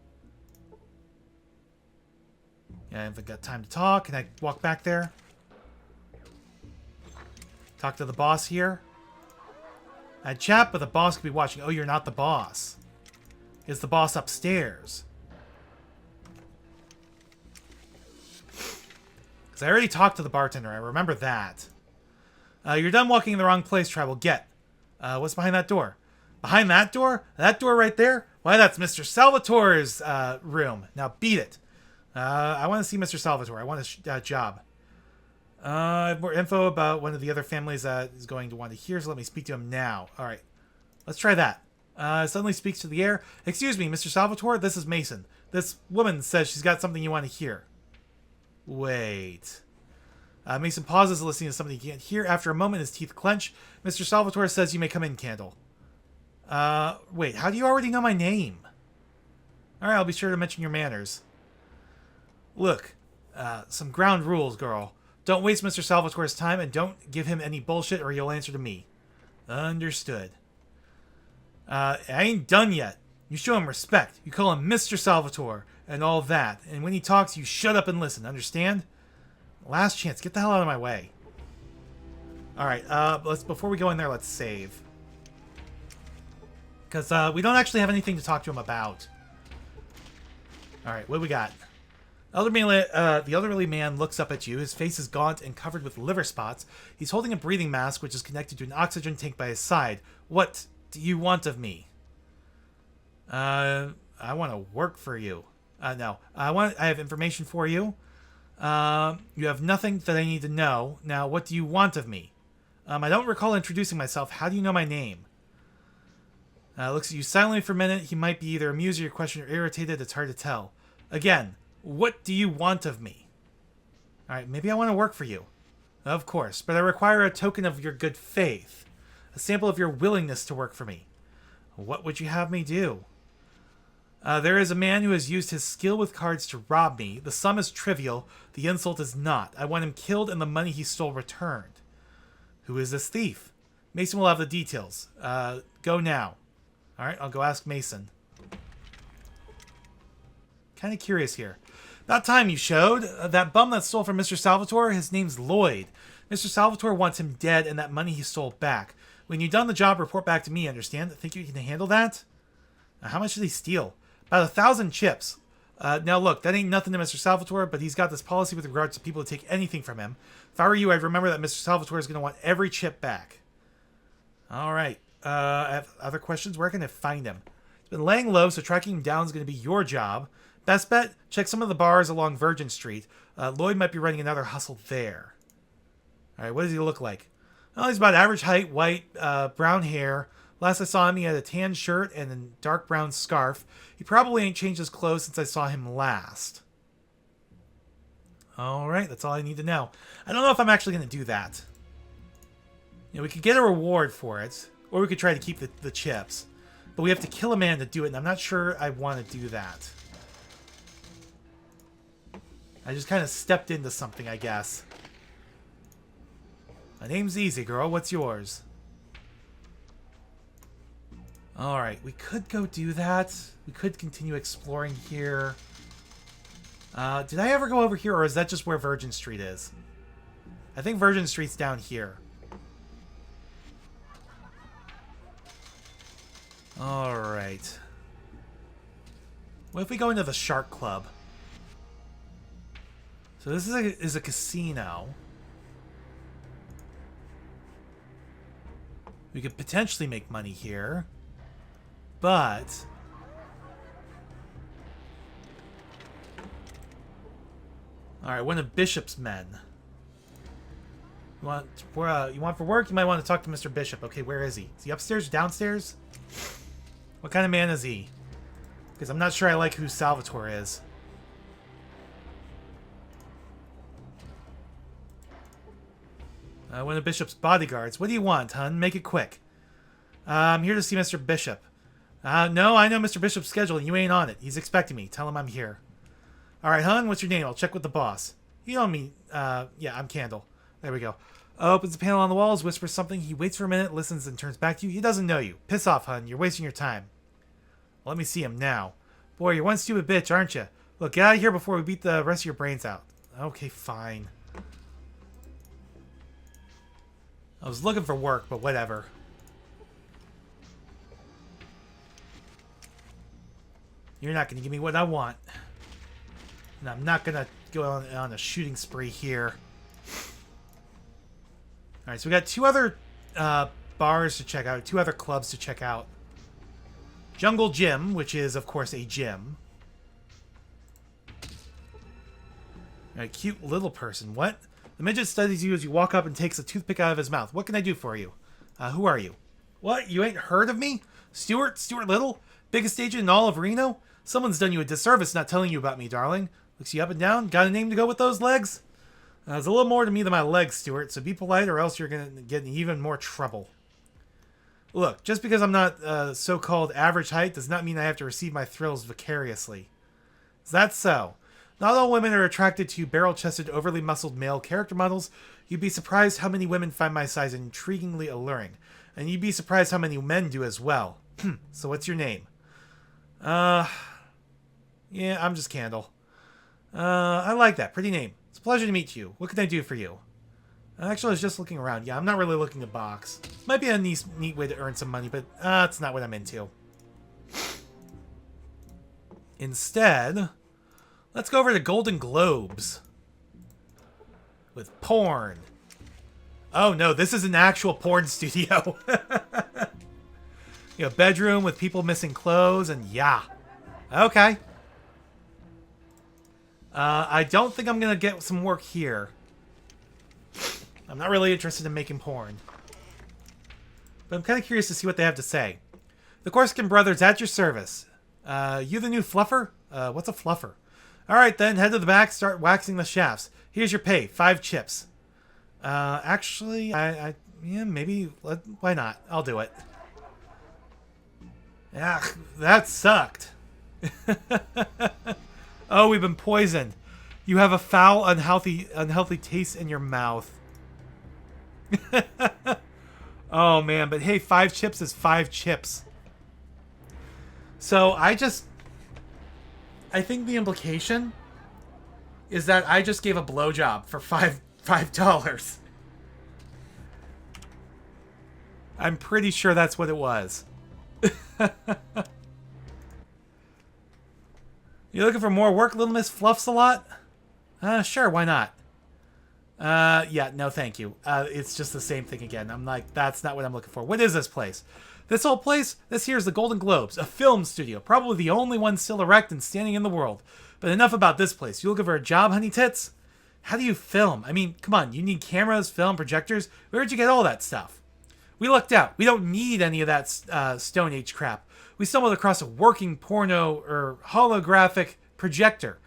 Yeah, I haven't got time to talk. Can I walk back there? Talk to the boss here. I'd chat, but the boss could be watching. Oh, you're not the boss. Is the boss upstairs? Because I already talked to the bartender. I remember that. You're done walking in the wrong place, Tribal. Get. What's behind that door? Behind that door? That door right there? Why, that's Mr. Salvatore's room. Now beat it. I want to see Mr. Salvatore. I want a job. I have more info about one of the other families that is going to want to hear, so let me speak to him now. Alright. Let's try that. Suddenly speaks to the air. Excuse me, Mr. Salvatore, this is Mason. This woman says she's got something you want to hear. Wait. Mason pauses, listening to something he can't hear. After a moment, his teeth clench. Mr. Salvatore says you may come in, Candle. Wait, how do you already know my name? Alright, I'll be sure to mention your manners. Look, some ground rules, girl. Don't waste Mr. Salvatore's time, and don't give him any bullshit, or you'll answer to me. Understood. I ain't done yet. You show him respect. You call him Mr. Salvatore, and all that. And when he talks, you shut up and listen. Understand? Last chance. Get the hell out of my way. Alright, before we go in there, let's save. Because, we don't actually have anything to talk to him about. Alright, what do we got? The elderly man looks up at you. His face is gaunt and covered with liver spots. He's holding a breathing mask, which is connected to an oxygen tank by his side. What do you want of me? I want to work for you. No. I have information for you. You have nothing that I need to know. Now, what do you want of me? I don't recall introducing myself. How do you know my name? Looks at you silently for a minute. He might be either amused at your question or irritated. It's hard to tell. Again. What do you want of me? Alright, maybe I want to work for you. Of course, but I require a token of your good faith. A sample of your willingness to work for me. What would you have me do? There is a man who has used his skill with cards to rob me. The sum is trivial. The insult is not. I want him killed and the money he stole returned. Who is this thief? Mason will have the details. Go now. Alright, I'll go ask Mason. Kind of curious here. About time you showed. That bum that stole from Mr. Salvatore, his name's Lloyd. Mr. Salvatore wants him dead and that money he stole back. When you've done the job, report back to me, understand? Think you can handle that? How much did he steal? About 1,000 chips. Now look, that ain't nothing to Mr. Salvatore, but he's got this policy with regards to people to take anything from him. If I were you, I'd remember that Mr. Salvatore is going to want every chip back. Alright. I have other questions. Where can I find him? He's been laying low, so tracking him down is going to be your job. Best bet, check some of the bars along Virgin Street. Lloyd might be running another hustle there. Alright, what does he look like? Well, he's about average height, white, brown hair. Last I saw him, he had a tan shirt and a dark brown scarf. He probably ain't changed his clothes since I saw him last. Alright, that's all I need to know. I don't know if I'm actually going to do that. You know, we could get a reward for it, or we could try to keep the chips. But we have to kill a man to do it, and I'm not sure I want to do that. I just kind of stepped into something, I guess. My name's easy, girl. What's yours? Alright, we could go do that. We could continue exploring here. Did I ever go over here, or is that just where Virgin Street is? I think Virgin Street's down here. Alright. What if we go into the Shark Club? So this is a casino. We could potentially make money here. But alright, one of Bishop's men. You want for work? You might want to talk to Mr. Bishop. Okay, where is he? Is he upstairs or downstairs? What kind of man is he? Because I'm not sure I like who Salvatore is. One of Bishop's bodyguards. What do you want, hun? Make it quick. I'm here to see Mr. Bishop. No, I know Mr. Bishop's schedule and you ain't on it. He's expecting me. Tell him I'm here. Alright, hun, what's your name? I'll check with the boss. You know me. Yeah, I'm Candle. There we go. Opens the panel on the walls, whispers something. He waits for a minute, listens, and turns back to you. He doesn't know you. Piss off, hun. You're wasting your time. Let me see him now. Boy, you're one stupid bitch, aren't you? Look, get out of here before we beat the rest of your brains out. Okay, fine. I was looking for work, but whatever. You're not going to give me what I want. And I'm not going to go on a shooting spree here. Alright, so we got two other bars to check out. Two other clubs to check out. Jungle Gym, which is, of course, a gym. Alright, cute little person. What? The midget studies you as you walk up and takes a toothpick out of his mouth. What can I do for you? Who are you? What? You ain't heard of me? Stuart Little? Biggest agent in all of Reno? Someone's done you a disservice not telling you about me, darling. Looks you up and down. Got a name to go with those legs? There's a little more to me than my legs, Stuart, so be polite or else you're going to get in even more trouble. Look, just because I'm not so-called average height does not mean I have to receive my thrills vicariously. Is that so? Not all women are attracted to barrel-chested, overly muscled male character models. You'd be surprised how many women find my size intriguingly alluring. And you'd be surprised how many men do as well. So what's your name? Yeah, I'm just Candle. I like that. Pretty name. It's a pleasure to meet you. What can I do for you? Actually, I was just looking around. Yeah, I'm not really looking to box. Might be a neat way to earn some money, but it's not what I'm into. Instead, let's go over to Golden Globes. With porn. Oh no, this is an actual porn studio. You know, bedroom with people missing clothes and yeah. Okay. I don't think I'm going to get some work here. I'm not really interested in making porn. But I'm kind of curious to see what they have to say. The Corsican Brothers at your service. You the new fluffer? What's a fluffer? Alright then, head to the back, start waxing the shafts. Here's your pay, 5 chips. Actually, yeah, maybe, why not? I'll do it. Yeah, that sucked. Oh, we've been poisoned. You have a foul, unhealthy taste in your mouth. Oh, man. But hey, 5 chips is 5 chips. So, I think the implication is that I just gave a blowjob for $5. I'm pretty sure that's what it was. You looking for more work, Little Miss Fluffs a lot? Sure, why not? Yeah, no thank you. It's just the same thing again. I'm like, that's not what I'm looking for. What is this place? This whole place? This here is the Golden Globes, a film studio. Probably the only one still erect and standing in the world. But enough about this place. You looking for a job, honey tits? How do you film? I mean, come on, you need cameras, film, projectors. Where'd you get all that stuff? We lucked out. We don't need any of that Stone Age crap. We stumbled across a working porno or holographic projector.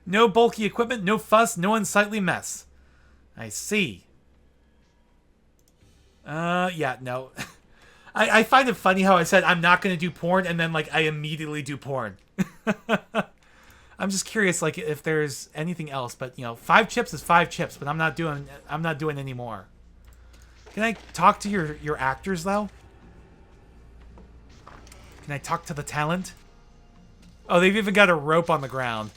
No bulky equipment, no fuss, no unsightly mess. I see. Yeah, no. I find it funny how I said I'm not going to do porn, and then, like, I immediately do porn. I'm just curious, like, if there's anything else, but, you know, 5 chips is 5 chips, but I'm not doing any more. Can I talk to your actors, though? Can I talk to the talent? Oh, they've even got a rope on the ground.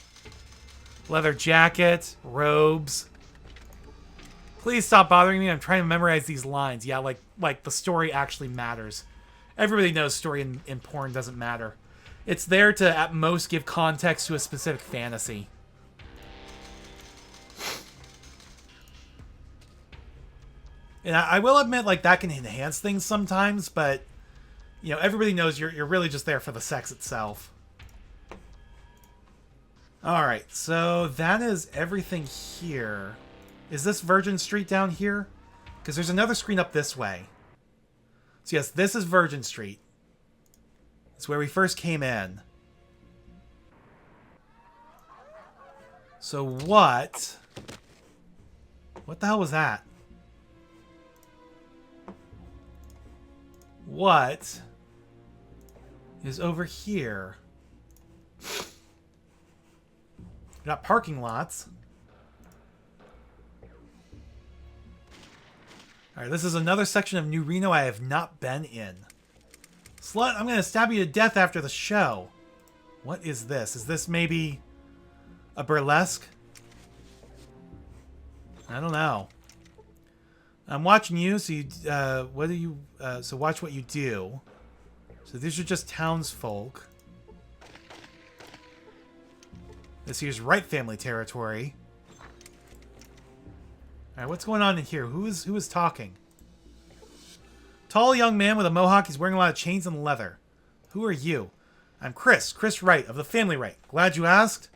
Leather jacket, robes. Please stop bothering me. I'm trying to memorize these lines. Yeah, like the story actually matters. Everybody knows story in porn doesn't matter. It's there to, at most, give context to a specific fantasy. And I will admit, like, that can enhance things sometimes, but, you know, everybody knows you're really just there for the sex itself. Alright, so that is everything here. Is this Virgin Street down here? Because there's another screen up this way. So yes, this is Virgin Street. It's where we first came in. So what the hell was that? What is over here? We got parking lots. Alright, this is another section of New Reno I have not been in. Slut, I'm going to stab you to death after the show. What is this? Is this maybe a burlesque? I don't know. I'm watching you, so you, so watch what you do. So these are just townsfolk. This here's Wright family territory. Alright, what's going on in here? Who is talking? Tall young man with a mohawk. He's wearing a lot of chains and leather. Who are you? I'm Chris Wright of the Family Wright. Glad you asked.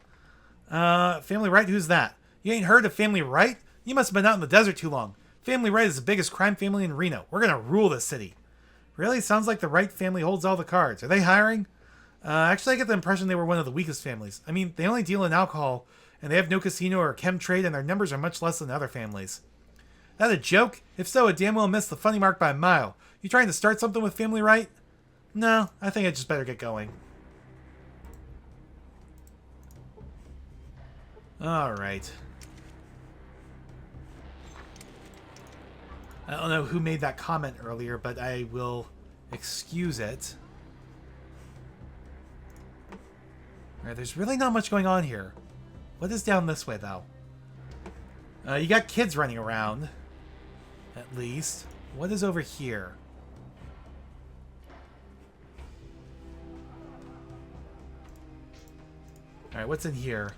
Family Wright? Who's that? You ain't heard of Family Wright? You must have been out in the desert too long. Family Wright is the biggest crime family in Reno. We're gonna rule this city. Really? Sounds like the Wright family holds all the cards. Are they hiring? Actually, I get the impression they were one of the weakest families. I mean, they only deal in alcohol, and they have no casino or chem trade, and their numbers are much less than other families. That a joke? If so, it damn well missed the funny mark by a mile. You trying to start something with Family Wright? No, I think I just better get going. Alright. I don't know who made that comment earlier, but I will excuse it. Alright, there's really not much going on here. What is down this way, though? You got kids running around. At least. What is over here? Alright, what's in here?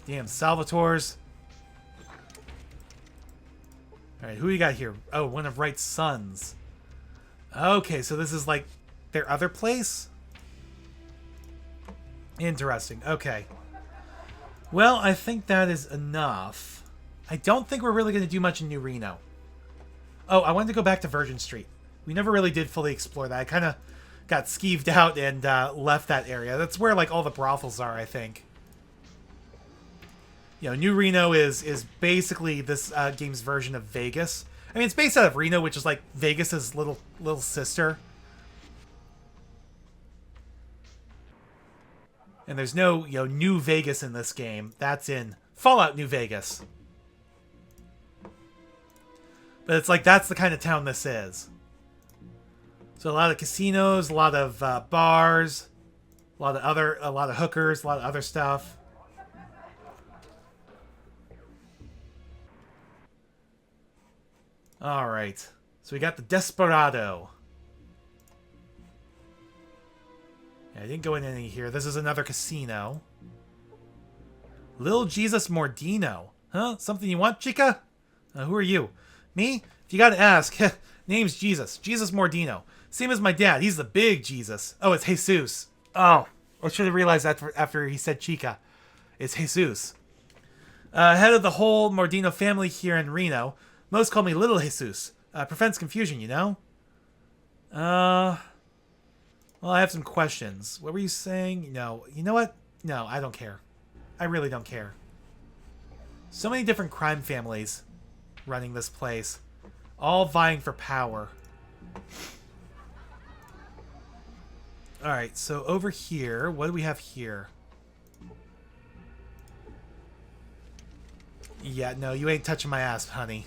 Damn, Salvatore's. Alright, who you got here? Oh, one of Wright's sons. Okay, so this is like their other place? Interesting. Okay. Well, I think that is enough. I don't think we're really going to do much in New Reno. Oh, I wanted to go back to Virgin Street. We never really did fully explore that. I kind of got skeeved out and left that area. That's where, like, all the brothels are, I think. You know, New Reno is basically this game's version of Vegas. I mean, it's based out of Reno, which is like Vegas's little sister. And there's no, you know, New Vegas in this game. That's in Fallout New Vegas. But it's like, that's the kind of town this is. So a lot of casinos, a lot of bars, a lot of hookers, a lot of other stuff. All right. So we got the Desperado. I didn't go in any here. This is another casino. Lil Jesus Mordino. Huh? Something you want, chica? Who are you? Me? If you gotta ask, name's Jesus. Jesus Mordino. Same as my dad. He's the big Jesus. Oh, it's Jesus. Oh, I should have realized that after he said chica. It's Jesus. Head of the whole Mordino family here in Reno. Most call me Little Jesus. Prevents confusion, you know? Well, I have some questions. What were you saying? No. You know what? No, I don't care. I really don't care. So many different crime families running this place. All vying for power. Alright, so over here, what do we have here? Yeah, no, you ain't touching my ass, honey.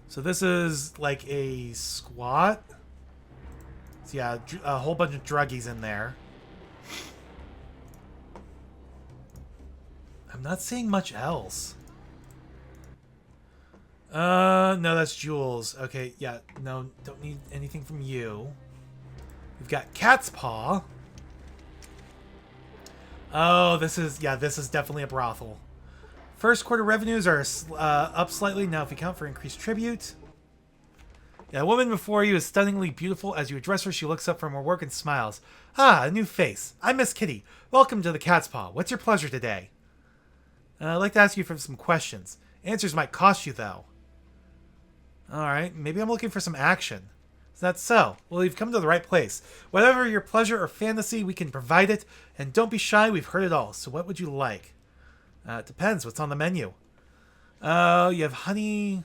So this is like a squat. So yeah, a whole bunch of druggies in there. I'm not seeing much else. No, that's Jules. Okay, yeah, no, don't need anything from you. We've got Cat's Paw. Oh, this is definitely a brothel. First quarter revenues are up slightly now if you count for increased tribute. Yeah, the woman before you is stunningly beautiful. As you address her, she looks up from her work and smiles. Ah, a new face. I'm Miss Kitty. Welcome to the Cat's Paw. What's your pleasure today? I'd like to ask you for some questions. Answers might cost you, though. Alright, maybe I'm looking for some action. Is that so? Well, you've come to the right place. Whatever your pleasure or fantasy, we can provide it. And don't be shy, we've heard it all. So what would you like? It depends. What's on the menu? You have honey...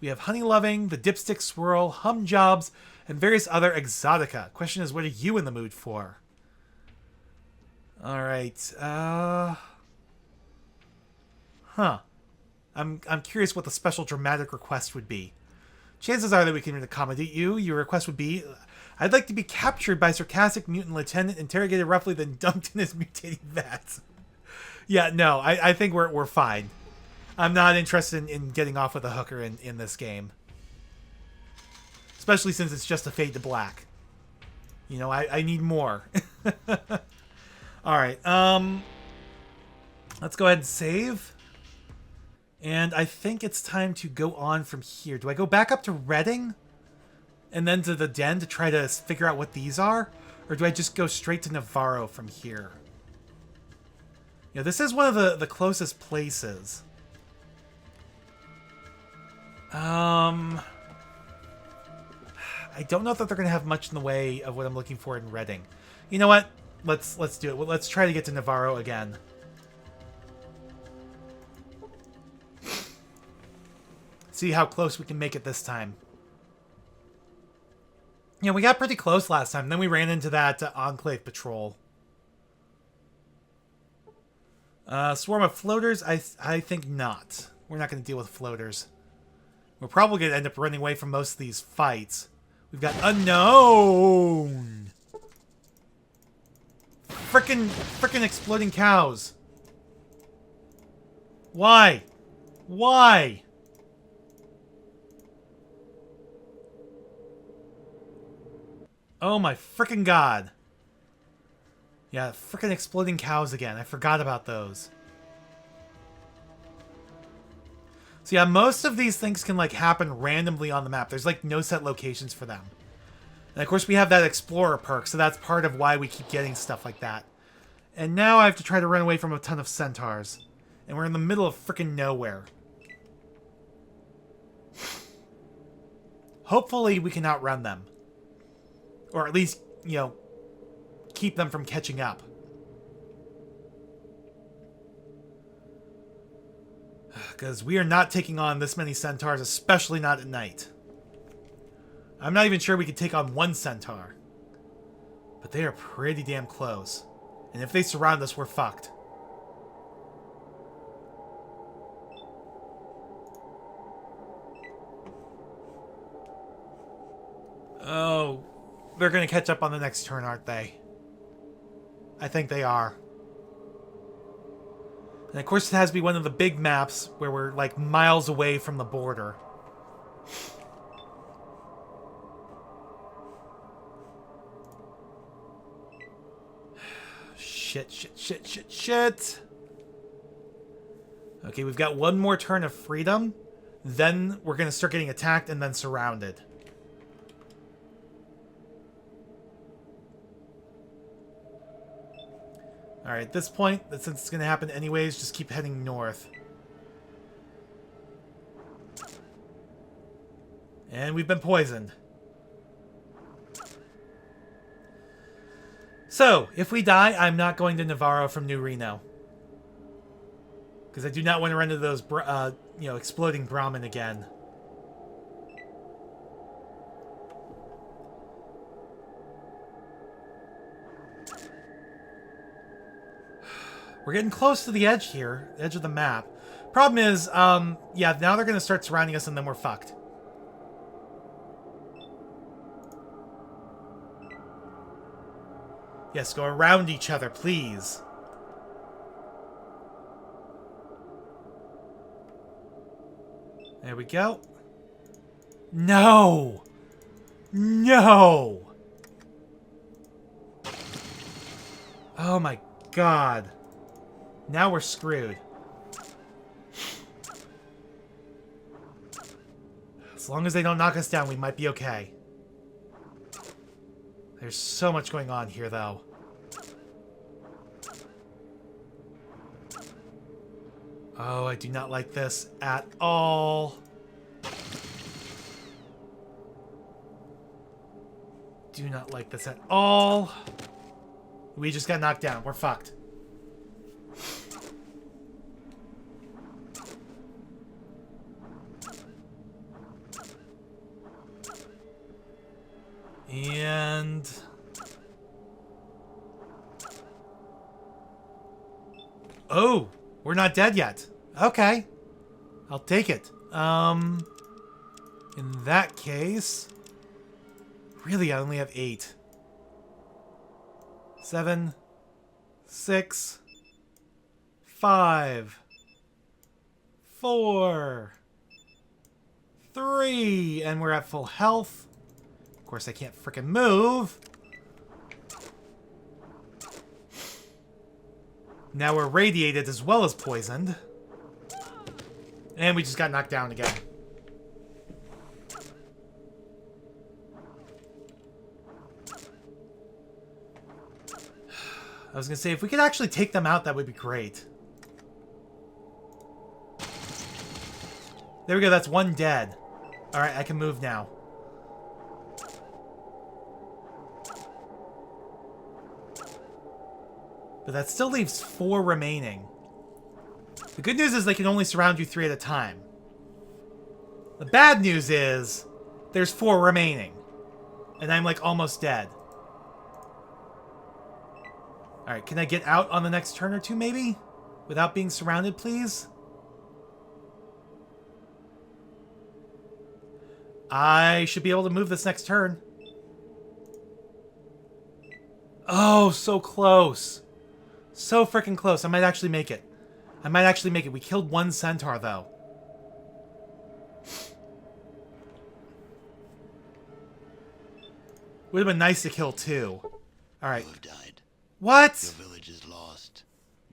We have honey loving, the dipstick swirl, hum jobs, and various other exotica. Question is, what are you in the mood for? Alright, Huh. I'm curious what the special dramatic request would be. Chances are that we can accommodate you. Your request would be, I'd like to be captured by sarcastic mutant lieutenant, interrogated roughly, then dumped in his mutating vat. Yeah, no, I think we're fine. I'm not interested in getting off with a hooker in this game. Especially since it's just a fade to black. You know, I need more. Alright, let's go ahead and save. And I think it's time to go on from here. Do I go back up to Redding? And then to the den to try to figure out what these are? Or do I just go straight to Navarro from here? You know, this is one of the closest places. I don't know that they're going to have much in the way of what I'm looking for in Redding. You know what? Let's do it. Well, let's try to get to Navarro again. See how close we can make it this time. Yeah, we got pretty close last time. Then we ran into that Enclave patrol. Swarm of floaters? I think not. We're not going to deal with floaters. We're probably going to end up running away from most of these fights. We've got unknown. Frickin' exploding cows. Why? Why? Oh my frickin' god. Yeah, frickin' exploding cows again. I forgot about those. So yeah, most of these things can like happen randomly on the map. There's like no set locations for them. And of course we have that Explorer perk, so that's part of why we keep getting stuff like that. And now I have to try to run away from a ton of centaurs. And we're in the middle of frickin' nowhere. Hopefully we can outrun them. Or at least, you know, keep them from catching up. Because we are not taking on this many centaurs, especially not at night. I'm not even sure we could take on one centaur. But they are pretty damn close. And if they surround us, we're fucked. Oh, they're going to catch up on the next turn, aren't they? I think they are. And of course it has to be one of the big maps where we're like miles away from the border. shit, shit, shit, shit, shit. Okay, we've got one more turn of freedom. Then we're going to start getting attacked and then surrounded. Alright, at this point, since it's going to happen anyways, just keep heading north. And we've been poisoned. So, if we die, I'm not going to Navarro from New Reno. Because I do not want to run into those, exploding Brahmin again. We're getting close to the edge here, edge of the map. Problem is, yeah, now they're going to start surrounding us and then we're fucked. Yes, go around each other, please. There we go. No! No! Oh my god. Now we're screwed. As long as they don't knock us down, we might be okay. There's so much going on here, though. Oh, I do not like this at all. Do not like this at all. We just got knocked down. We're fucked. And... oh, we're not dead yet. Okay. I'll take it. In that case... really, I only have 8. 7, 6, 5, 4, 3, and we're at full health. Of course, I can't frickin' move. Now we're radiated as well as poisoned. And we just got knocked down again. I was gonna say, if we could actually take them out, that would be great. There we go, that's one dead. Alright, I can move now. But that still leaves 4 remaining. The good news is they can only surround you 3 at a time. The bad news is there's 4 remaining. And I'm like almost dead. Alright, can I get out on the next turn or two maybe? Without being surrounded, please? I should be able to move this next turn. Oh, so close. So freaking close. I might actually make it. I might actually make it. We killed 1 centaur, though. Would have been nice to kill 2. Alright. You have died. What? Your village is lost.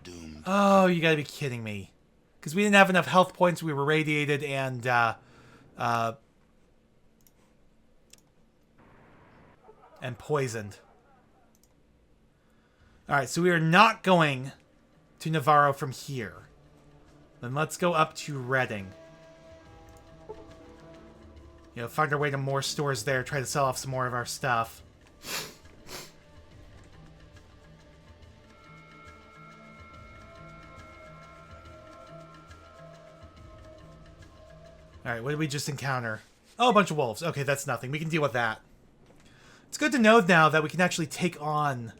Doomed. Oh, you gotta be kidding me. Because we didn't have enough health points. We were radiated and poisoned. Alright, so we are not going to Navarro from here. Then let's go up to Reading. You know, find our way to more stores there, try to sell off some more of our stuff. Alright, what did we just encounter? Oh, a bunch of wolves. Okay, that's nothing. We can deal with that. It's good to know now that we can actually take on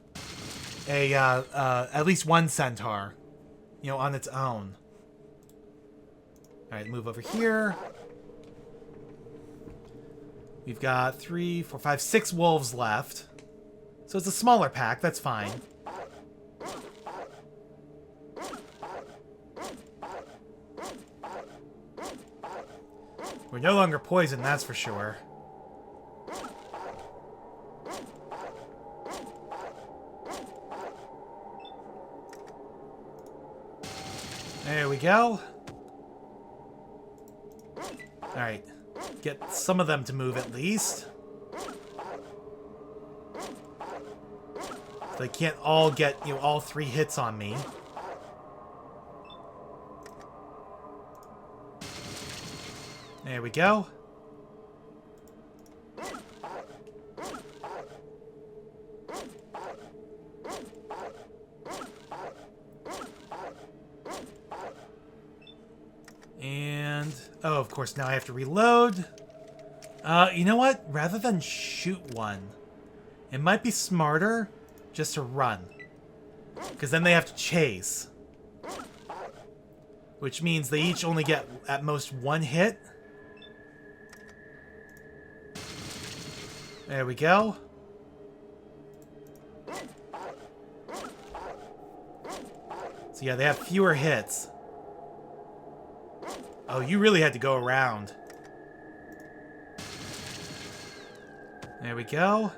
a, at least 1 centaur, you know, on its own. Alright, move over here. We've got 3, 4, 5, 6 wolves left. So it's a smaller pack, that's fine. We're no longer poisoned, that's for sure. There we go. Alright. Get some of them to move at least. They can't all get, all 3 hits on me. There we go. And, oh, of course, now I have to reload. You know what? Rather than shoot one, it might be smarter just to run. Because then they have to chase. Which means they each only get, at most, 1 hit. There we go. So yeah, they have fewer hits. Oh, you really had to go around. There we go.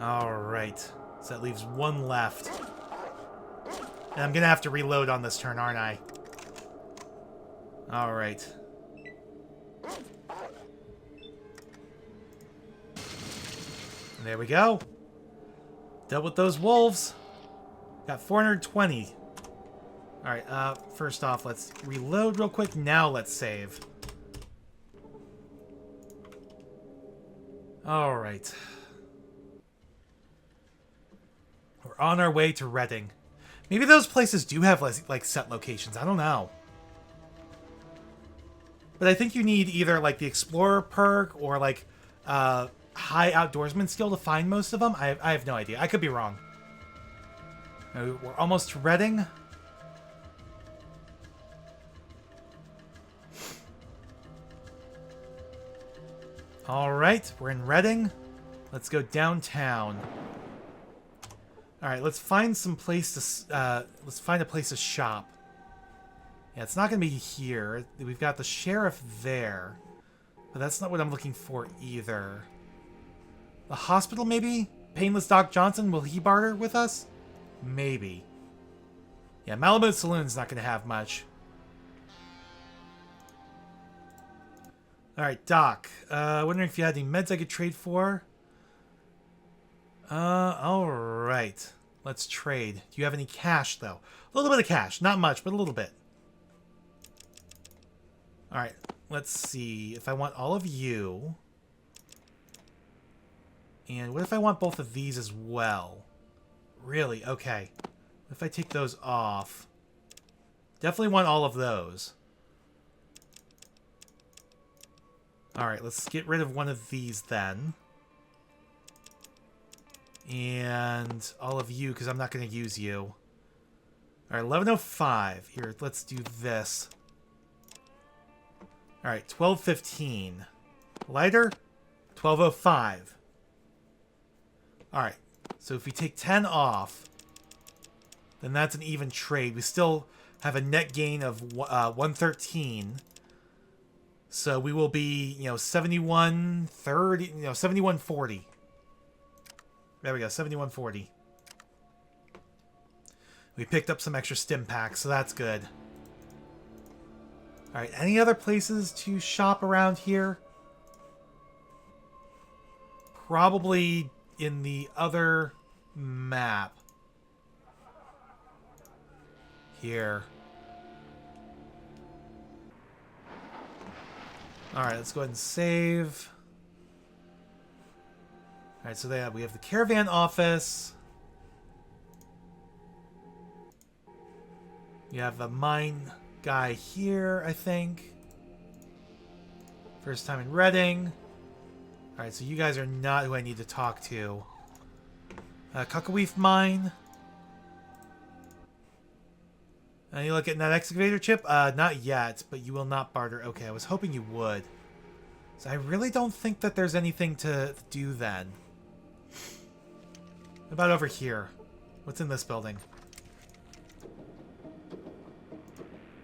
Alright. So that leaves 1 left. And I'm gonna have to reload on this turn, aren't I? Alright. There we go. Dealt with those wolves. Got 420. Alright, first off, let's reload real quick. Now let's save. Alright. We're on our way to Reading. Maybe those places do have, like, set locations. I don't know. But I think you need either, like, the Explorer perk or, like, high outdoorsman skill to find most of them. I have no idea. I could be wrong. We're almost to Reading. Alright, we're in Reading. Let's go downtown. Alright, let's find some place to, let's find a place to shop. Yeah, it's not going to be here. We've got the sheriff there. But that's not what I'm looking for either. The hospital, maybe? Painless Doc Johnson, will he barter with us? Maybe. Yeah, Malibu Saloon's not going to have much. Alright, Doc. Wondering if you had any meds I could trade for? Alright. Let's trade. Do you have any cash, though? A little bit of cash. Not much, but a little bit. Alright. Let's see. If I want all of you... And what if I want both of these as well? Really? Okay. What if I take those off? Definitely want all of those. Alright, let's get rid of one of these then. And all of you, because I'm not going to use you. Alright, 1105. Here, let's do this. Alright, 1215. Lighter? 1205. Alright, so if we take 10 off, then that's an even trade. We still have a net gain of 113. So we will be, 7130, 7140. There we go, 7140. We picked up some extra stim packs, so that's good. Alright, any other places to shop around here? Probably in the other map. Here. Alright, let's go ahead and save. Alright, so we have the caravan office. You have the mine guy here, I think. First time in Reading. Alright, so you guys are not who I need to talk to. Cuckaweef mine. Any look at that excavator chip? Not yet, but you will not barter. Okay, I was hoping you would. So I really don't think that there's anything to do then. What about over here? What's in this building?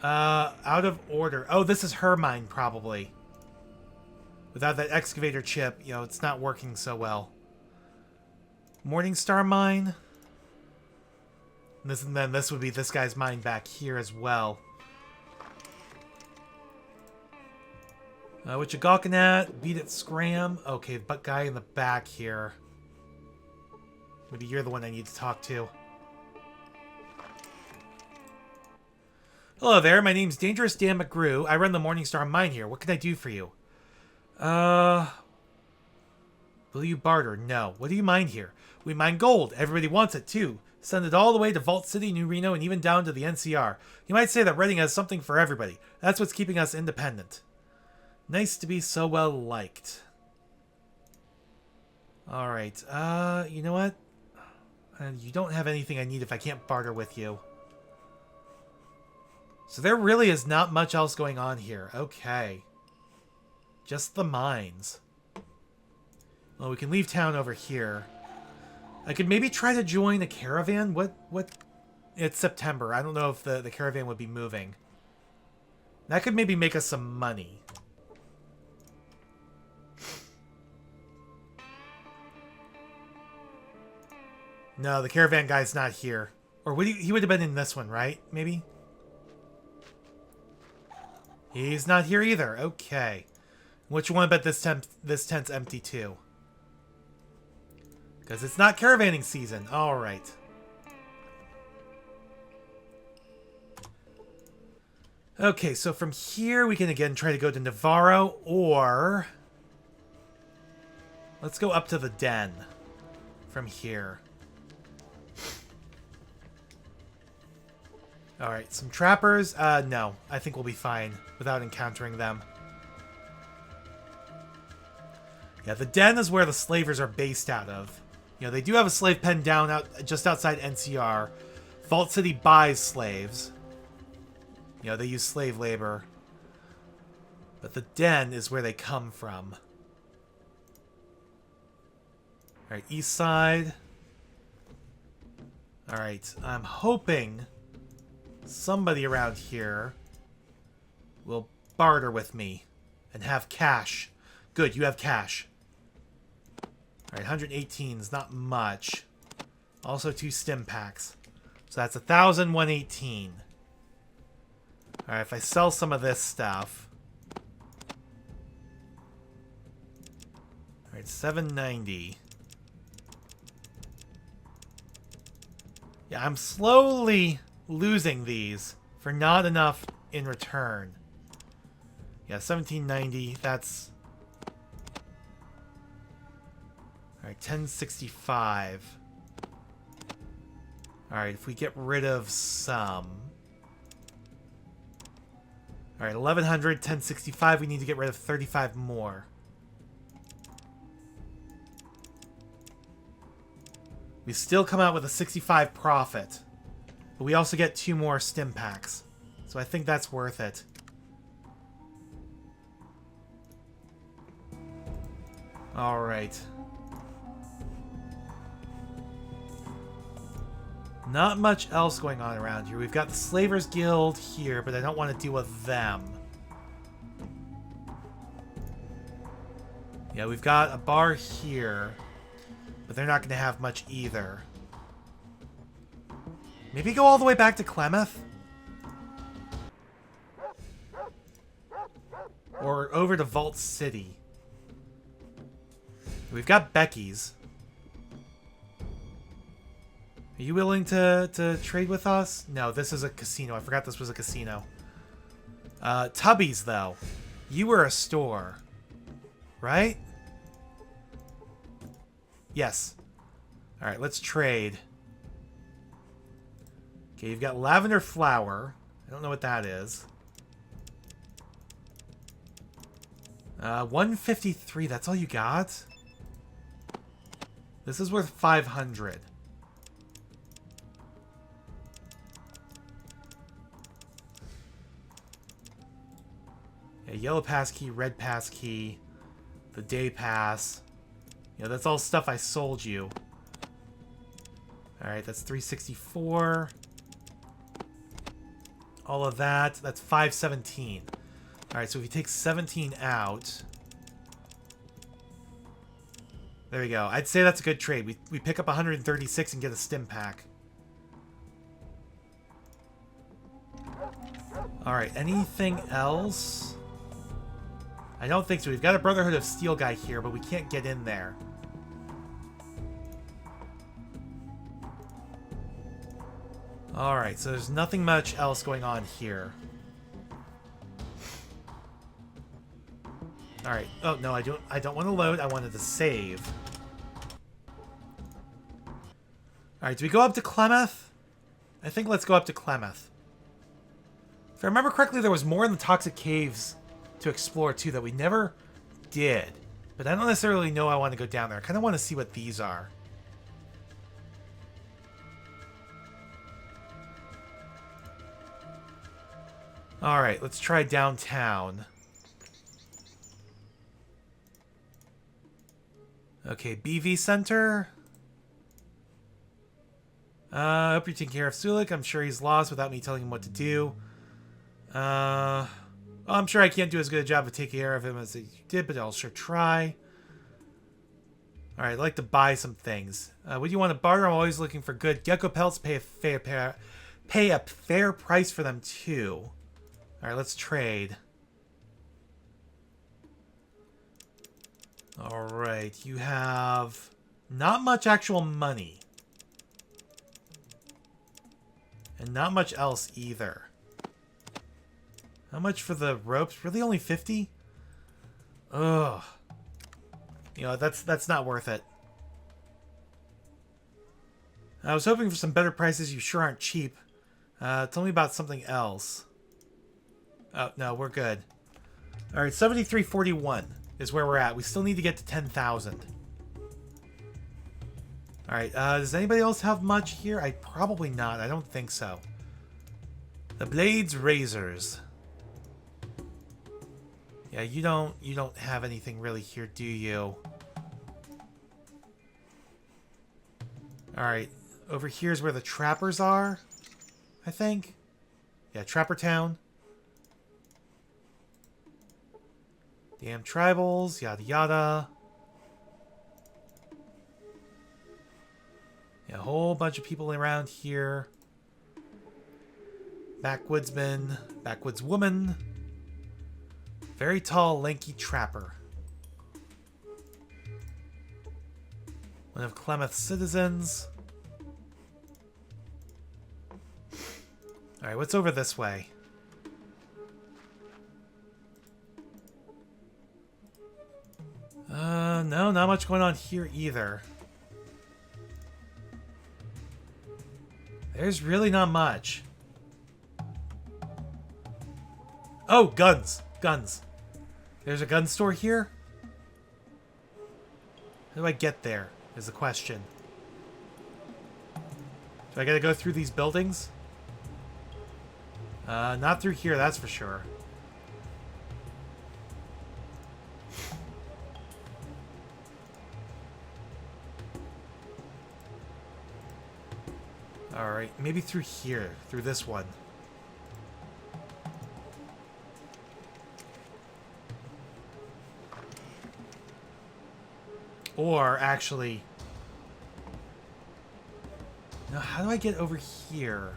Out of order. Oh, this is her mine, probably. Without that excavator chip, you know, it's not working so well. Morningstar mine. And then this would be this guy's mine back here as well. What you gawking at? Beat it, scram. Okay, but guy in the back here. Maybe you're the one I need to talk to. Hello there, my name's Dangerous Dan McGrew. I run the Morningstar mine here. What can I do for you? Will you barter? No. What do you mine here? We mine gold. Everybody wants it too. Send it all the way to Vault City, New Reno, and even down to the NCR. You might say that Reading has something for everybody. That's what's keeping us independent. Nice to be so well liked. Alright, you know what? You don't have anything I need if I can't barter with you. So there really is not much else going on here. Okay. Just the mines. Well, we can leave town over here. I could maybe try to join a caravan. What? It's September. I don't know if the caravan would be moving. That could maybe make us some money. No, the caravan guy's not here. Or would he would have been in this one, right? Maybe? He's not here either. Okay. What you want to bet this tent's empty too? Because it's not caravanning season. Alright. Okay, so from here we can again try to go to Navarro, or let's go up to the den from here. Alright, some trappers. No, I think we'll be fine without encountering them. Yeah, the den is where the slavers are based out of. You know, they do have a slave pen down just outside NCR. Vault City buys slaves. You know, they use slave labor. But the den is where they come from. Alright, east side. Alright, I'm hoping somebody around here will barter with me and have cash. Good, you have cash. Alright, 118 is not much. Also 2 stim packs. So that's 1,118. Alright, if I sell some of this stuff. Alright, 790. Yeah, I'm slowly losing these for not enough in return. Yeah, 1790, that's... Alright, 1065. Alright, if we get rid of some... Alright, 1100, 1065, we need to get rid of 35 more. We still come out with a 65 profit. But we also get 2 more stim packs. So I think that's worth it. Alright. Not much else going on around here. We've got the Slavers Guild here, but I don't want to deal with them. Yeah, we've got a bar here, but they're not going to have much either. Maybe go all the way back to Klamath? Or over to Vault City. We've got Becky's. Are you willing to trade with us? No, this is a casino. I forgot this was a casino. Tubby's, though. You were a store. Right? Yes. Alright, let's trade. Okay, you've got lavender flower. I don't know what that is. 153, that's all you got? This is worth 500. Yeah, yellow pass key, red pass key, the day pass. Yeah, that's all stuff I sold you. Alright, that's 364. All of that, that's 517. Alright, so if you take 17 out, There we go. I'd say that's a good trade. We pick up 136 and get a stim pack. Alright, anything else? I don't think so. We've got a Brotherhood of Steel guy here, but we can't get in there. Alright, so there's nothing much else going on here. Alright. Oh, no, I don't want to load. I wanted to save. Alright, do we go up to Klamath? I think let's go up to Klamath. If I remember correctly, there was more in the Toxic Caves to explore, too, that we never did. But I don't necessarily know I want to go down there. I kind of want to see what these are. Alright, let's try downtown. Okay, BV Center. Hope you're taking care of Sulik. I'm sure he's lost without me telling him what to do. Well, I'm sure I can't do as good a job of taking care of him as you did, but I'll sure try. Alright, I'd like to buy some things. What do you want to barter? I'm always looking for good gecko pelts. Pay a fair price for them, too. Alright, let's trade. Alright, you have not much actual money. And not much else either. How much for the ropes? Really only 50? Ugh. You know, that's not worth it. I was hoping for some better prices. You sure aren't cheap. Tell me about something else. Oh, no, we're good. Alright, 73.41 is where we're at. We still need to get to 10,000. Alright, does anybody else have much here? Probably not. I don't think so. The Blades Razors. Yeah, you don't have anything really here, do you? Alright, over here's where the trappers are, I think. Yeah, Trapper Town. Damn tribals, yada yada. Yeah, a whole bunch of people around here. Backwoodsman, backwoodswoman. Very tall, lanky trapper. One of Klamath's citizens. Alright, what's over this way? No, not much going on here either. There's really not much. Oh, guns! Guns. There's a gun store here? How do I get there, is the question. Do I gotta go through these buildings? Not through here, that's for sure. Alright, maybe through here, through this one. Or, actually... Now, how do I get over here?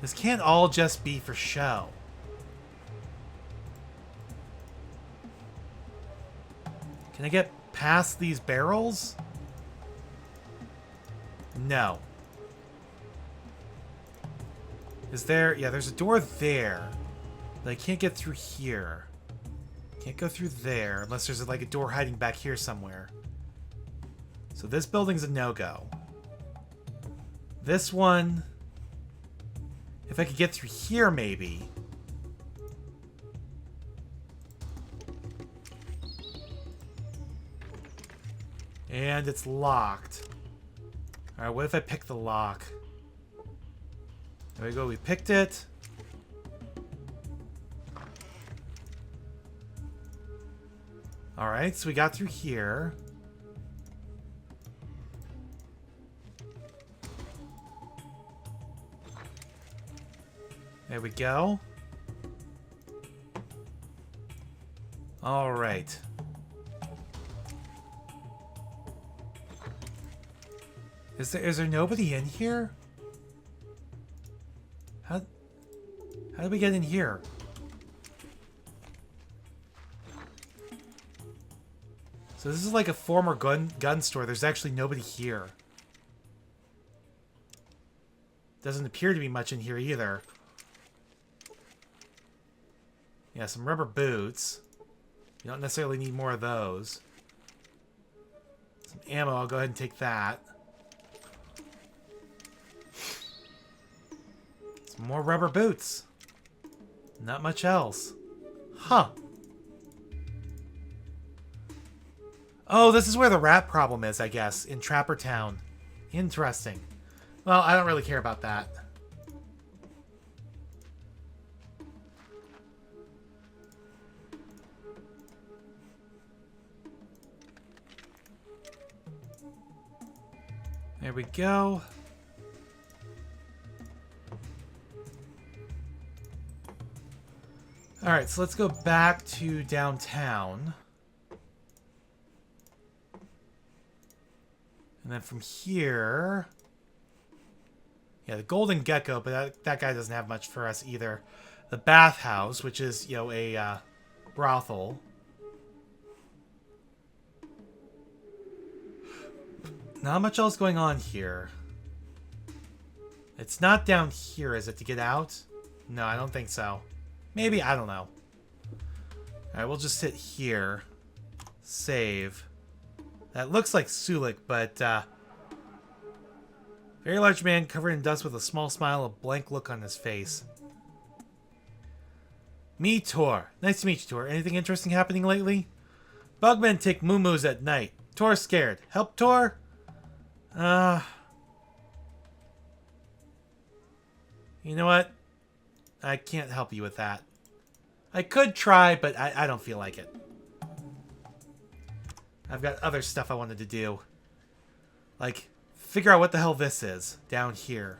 This can't all just be for show. Can I get past these barrels? No. Is there... Yeah, there's a door there. But I can't get through here. Can't go through there unless there's like a door hiding back here somewhere. So this building's a no-go. This one... If I could get through here, maybe. And it's locked. Alright, what if I pick the lock? There we go, we picked it. Alright, so we got through here. There we go. Alright. Is there nobody in here? How did we get in here? So this is like a former gun store. There's actually nobody here. Doesn't appear to be much in here either. Yeah, some rubber boots. You don't necessarily need more of those. Some ammo, I'll go ahead and take that. Some more rubber boots. Not much else. Huh. Oh, this is where the rat problem is, I guess, in Trapper Town. Interesting. Well, I don't really care about that. There we go. Alright, so let's go back to downtown. And then from here... Yeah, the Golden Gecko, but that guy doesn't have much for us either. The Bathhouse, which is, you know, a brothel. Not much else going on here. It's not down here, is it, to get out? No, I don't think so. Maybe, I don't know. Alright, we'll just sit here. Save. That looks like Sulik, but, very large man covered in dust with a small smile, a blank look on his face. Me, Tor. Nice to meet you, Tor. Anything interesting happening lately? Bugmen take moo-moos at night. Tor's scared. Help, Tor? You know what? I can't help you with that. I could try, but I don't feel like it. I've got other stuff I wanted to do. Like, figure out what the hell this is down here.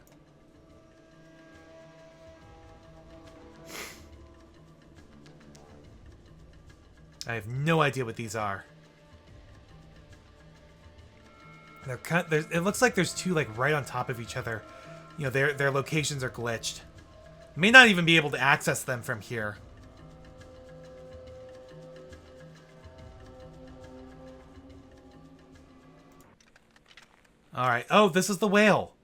I have no idea what these are. It looks like there's two like right on top of each other. You know, their locations are glitched. May not even be able to access them from here. Alright. Oh, this is the whale.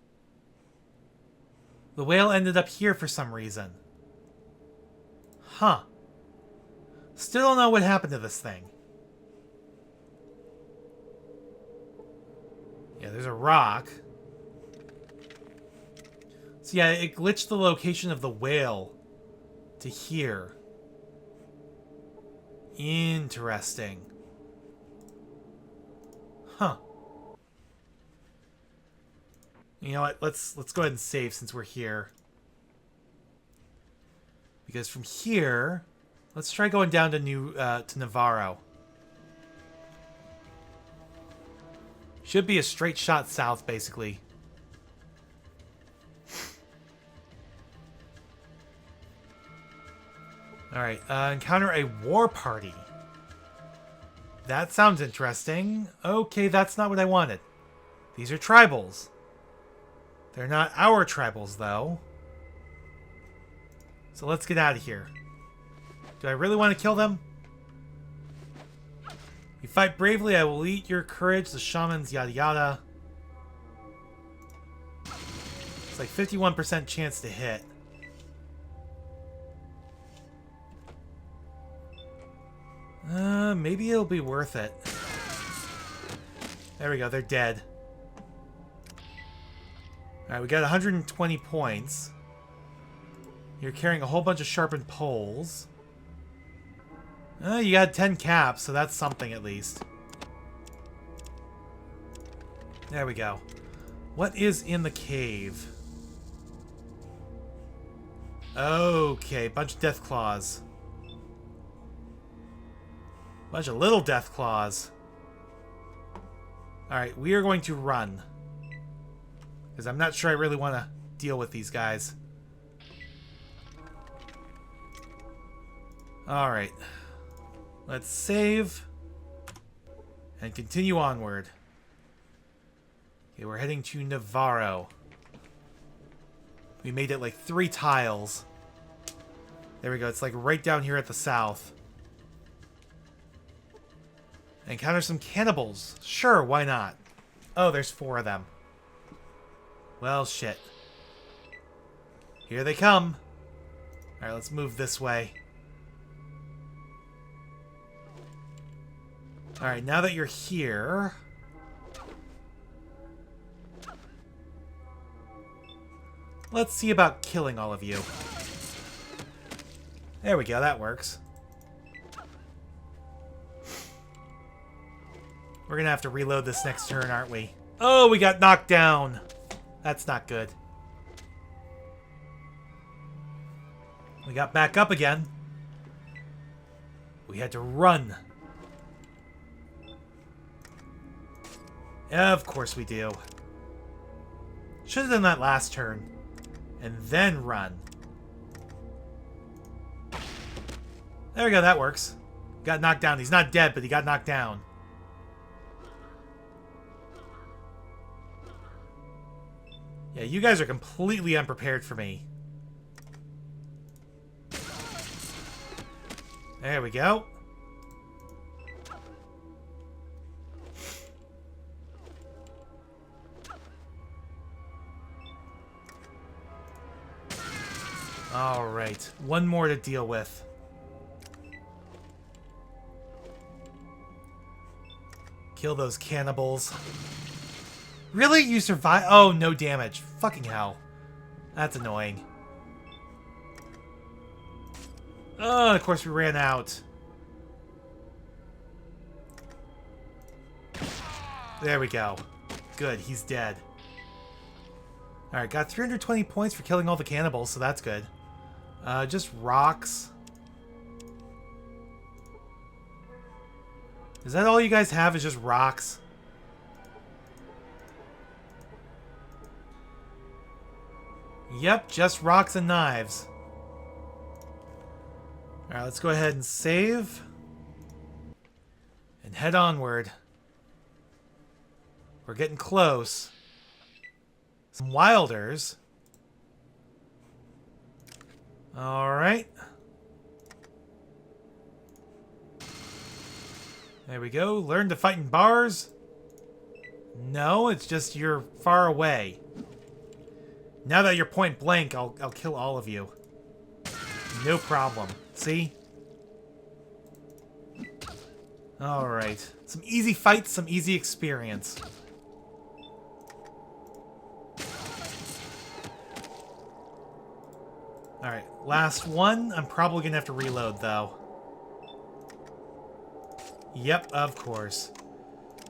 The whale ended up here for some reason. Huh. Still don't know what happened to this thing. Yeah, there's a rock. So yeah, it glitched the location of the whale to here. Interesting. Huh. You know what? Let's go ahead and save since we're here. Because from here, let's try going down to Navarro. Should be a straight shot south, basically. Alright, encounter a war party. That sounds interesting. Okay, that's not what I wanted. These are tribals. They're not our tribals, though. So let's get out of here. Do I really want to kill them? You fight bravely, I will eat your courage, the shamans, yada yada. It's like 51% chance to hit. Maybe it'll be worth it. There we go, they're dead. Alright, we got 120 points. You're carrying a whole bunch of sharpened poles. You got 10 caps, so that's something at least. There we go. What is in the cave? Okay, bunch of death claws. Bunch of little death claws. Alright, we are going to run. Because I'm not sure I really want to deal with these guys. Alright. Let's save. And continue onward. Okay, we're heading to Navarro. We made it like 3 tiles. There we go. It's like right down here at the south. Encounter some cannibals. Sure, why not? Oh, there's 4 of them. Well, shit. Here they come. Alright, let's move this way. Alright, now that you're here... let's see about killing all of you. There we go, that works. We're gonna have to reload this next turn, aren't we? Oh, we got knocked down. That's not good. We got back up again. We had to run. Of course we do. Should have done that last turn. And then run. There we go, that works. Got knocked down. He's not dead, but he got knocked down. Yeah, you guys are completely unprepared for me. There we go. Alright, one more to deal with. Kill those cannibals. Really? You survive? Oh, no damage. Fucking hell. That's annoying. Oh, of course we ran out. There we go. Good, he's dead. Alright, got 320 points for killing all the cannibals, so that's good. Just rocks. Is that all you guys have, is just rocks? Yep, just rocks and knives. Alright, let's go ahead and save. And head onward. We're getting close. Some wilders. Alright. There we go. Learn to fight in bars. No, it's just you're far away. Now that you're point blank, I'll kill all of you. No problem. See? Alright. Some easy fights, some easy experience. Alright, last one. I'm probably gonna have to reload, though. Yep, of course.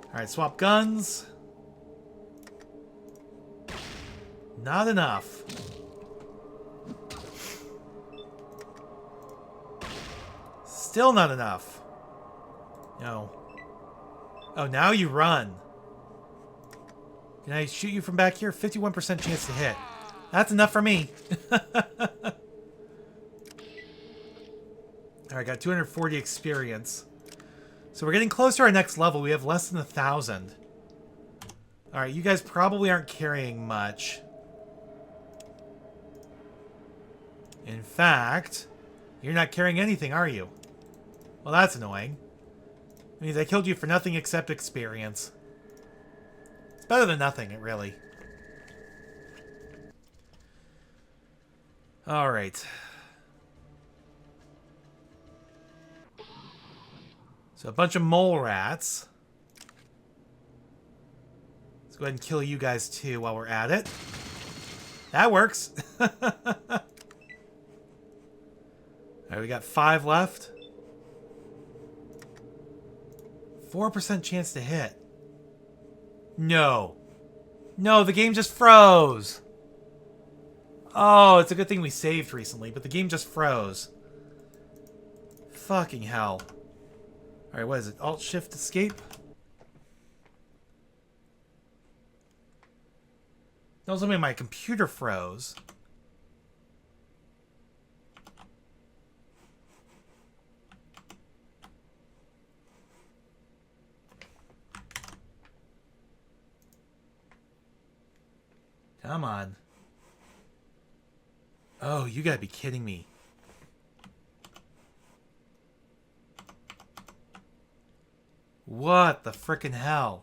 Alright, swap guns. Not enough. Still not enough. No. Oh, now you run. Can I shoot you from back here? 51% chance to hit. That's enough for me. Alright, got 240 experience. So we're getting close to our next level. We have less than 1,000. Alright, you guys probably aren't carrying much. In fact, you're not carrying anything, are you? Well, that's annoying. It means I killed you for nothing except experience. It's better than nothing, really. Alright. So a bunch of Molerats. Let's go ahead and kill you guys too while we're at it. That works. Alright, we got 5 left. 4% chance to hit. No. No, the game just froze. Oh, it's a good thing we saved recently, but the game just froze. Fucking hell. Alright, what is it? Alt-Shift-Escape? That was only my computer froze. Come on. Oh, you gotta be kidding me. What the frickin' hell?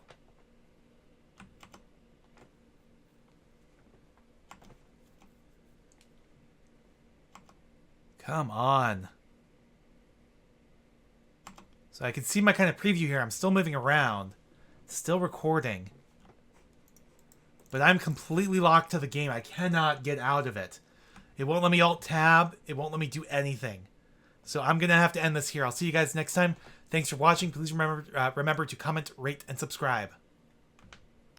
Come on. So I can see my kind of preview here. I'm still moving around. Still recording. But I'm completely locked to the game. I cannot get out of it. It won't let me alt-tab. It won't let me do anything. So I'm going to have to end this here. I'll see you guys next time. Thanks for watching. Please remember to comment, rate, and subscribe.